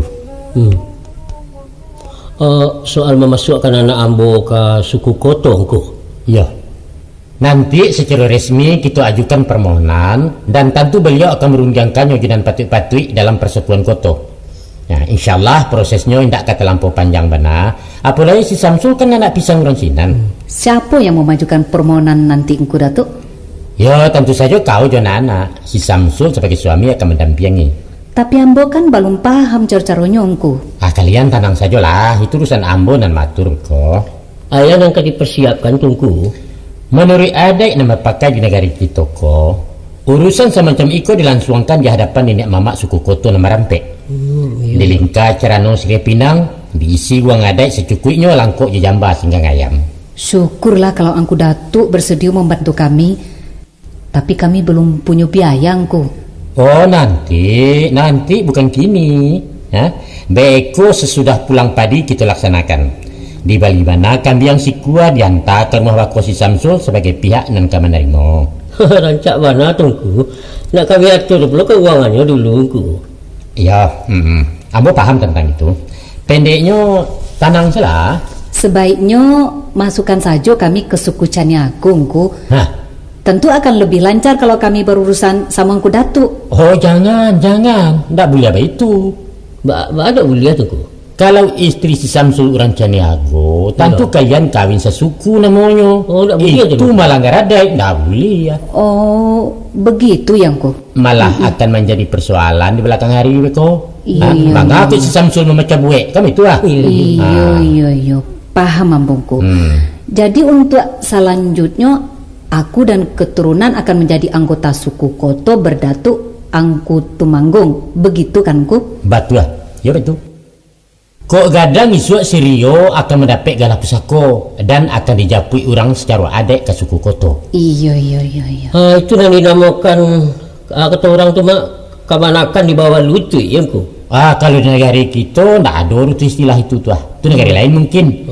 Soal memasukkan anak ambo ke suku Koto engko. Ya. Nanti secara resmi kita ajukan permohonan dan tentu beliau akan merundingkannya dan patut-patut dalam persekutuan Koto. Nah, insyaallah prosesnya tidak kata lampau panjang bana. Apalagi si Samsul kan anak pisang ronsinan. Siapa yang memajukan permohonan nanti engku Datuk? Ya, tentu saja kau Jonana. Si Samsul sebagai suami akan mendampingi. Tapi ambo kan belum paham cara-caranya engku. Kalian tenang sajalah, itu urusan ambo dan matur kok. Ayah yang akan dipersiapkan tunggu. Menurut adat nama pakai di negara kita kok, urusan semacam itu dilangsungkan di hadapan nenek mamak suku Koto nama Rampek. Di lingkar cerano Sri Pinang, diisi uang adat secukupnya langkok je jamba sehingga ngayam. Syukurlah kalau angku Datuk bersedia membantu kami. Tapi kami belum punya biaya engku. Oh nanti bukan kini. Beko sesudah pulang padi kita laksanakan. Di Bali mana kambiang si kuah dihantar ke rumah wako si Samsul sebagai pihak nan kamanarimo. Rancak mana tunggu. Nak kami atur dulu keuangannya dulu engku. Ya, ambo paham tentang itu. Pendeknya tanang salah. Sebaiknya masukkan saja kami ke suku Caniago engku. Tentu akan lebih lancar kalau kami berurusan sama engku Datuk. Oh jangan, ndak boleh apa itu. Ada boleh tunggu. Kalau istri si Samsul orang Caniago, tentu kalian kawin sesuku namanya. Oh, ndak boleh itu malah nggak ada, ndak boleh ya. Oh, begitu yang ku. Malah akan menjadi persoalan di belakang hari beko. Iya. Mengapa si Samsul memecah buek? Kamu itu lah. Iya. Paham ambungku. Jadi untuk selanjutnya aku dan keturunan akan menjadi anggota suku Koto berdatuk Angku Tumanggung. Begitu kan ku? Betul. Ya betul. Kok gadang isu si Rio akan mendapat galah pusako dan akan dijapui orang secara adat ke suku Koto. Iya. Itu yang dinamakan kata orang tu mak kemanakan di bawah lutut ya engku. Kalau di negara kita ndak ada istilah itu tuh. Itu negara lain mungkin.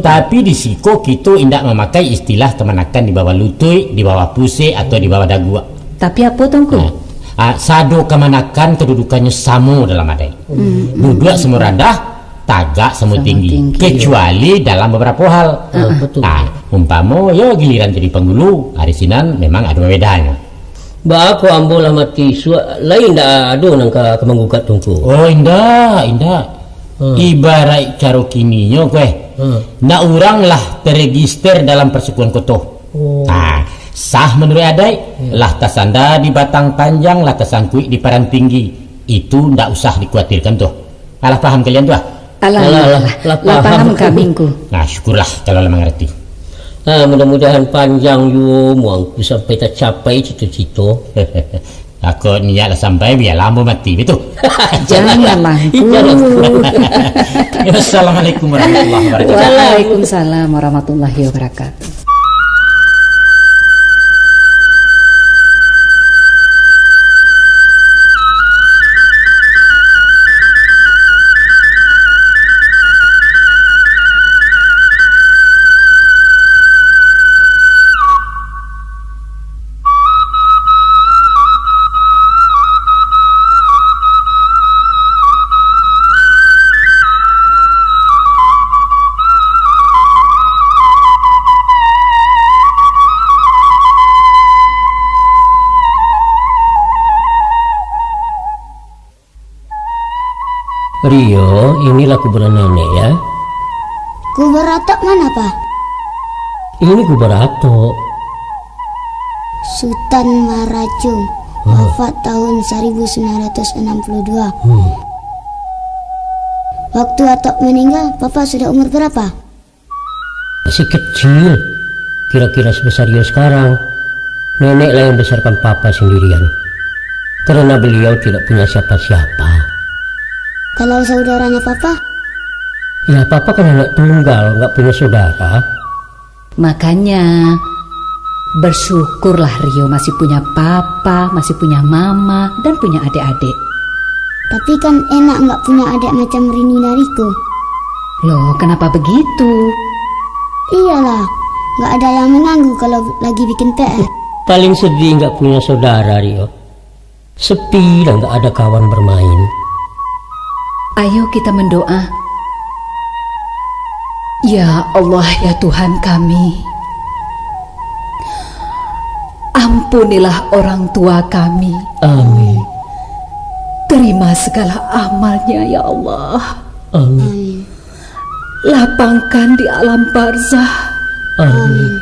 Tapi di Siko kita tidak memakai istilah kemanakan di bawah lutut, di bawah pusat atau di bawah dagu. Tapi apa tangku? Sado kemanakan kedudukannya sama dalam adat. Duduk semua rendah, tagak semua tinggi. Kecuali dalam beberapa hal. Betul. Umpama ya giliran jadi penghulu, harisinan memang ada bedanya. Aku ambo lah mati lain dah ada nang ke menggugat tungku. Oh indah. Ibarat cara kininya nak orang lah terregister dalam persekutuan Koto. Sah menurut adat lah tasanda di batang panjang lah tasangkui di paran tinggi. Itu ndak usah dikhawatirkan tuh. Alah paham kalian tuh? Alah, paham kami ku. Nah syukurlah kalau lah mengerti. Mudah-mudahan panjang yo muangku sampai tercapai cita-cita. Aku niat lah sampai biar lama mati betul. Janganlah. Assalamualaikum warahmatullahi wabarakatuh. Waalaikumsalam warahmatullahi wabarakatuh. Rio, inilah kuburan nenek ya. Kubur Atok mana, Pak? Ini kubur Atok. Sultan Marajung, wafat tahun 1962. Waktu Atok meninggal, Papa sudah umur berapa? Masih kecil. Kira-kira sebesar Rio sekarang. Neneklah yang besarkan Papa sendirian. Karena beliau tidak punya siapa-siapa. Kalau saudaranya Papa? Ya Papa kan anak tunggal, nggak punya saudara. Makanya bersyukurlah Rio masih punya papa, masih punya mama, dan punya adik-adik. Tapi kan enak nggak punya adik macam Rini dan Riko. Loh, kenapa begitu? Iyalah, nggak ada yang mengganggu kalau lagi bikin PR. Paling sedih nggak punya saudara Rio. Sepi dan nggak ada kawan bermain. Ayo kita mendoa. Ya Allah, ya Tuhan kami, ampunilah orang tua kami. Amin. Terima segala amalnya ya Allah. Amin. Lapangkan di alam barzah. Amin.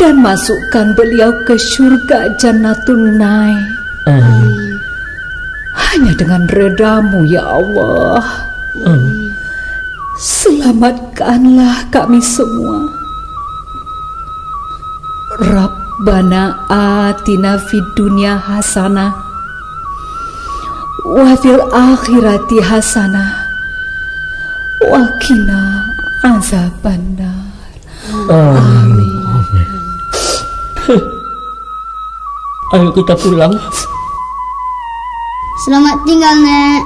Dan masukkan beliau ke surga Jannatun Naim. Amin. Hanya dengan redamu ya Allah. Amin. Selamatkanlah kami semua. Rabbana atina fid dunya hasanah wa fil akhirati hasanah wa qina azabannar. Amin. Ayo kita pulang. Selamat tinggal, Nek.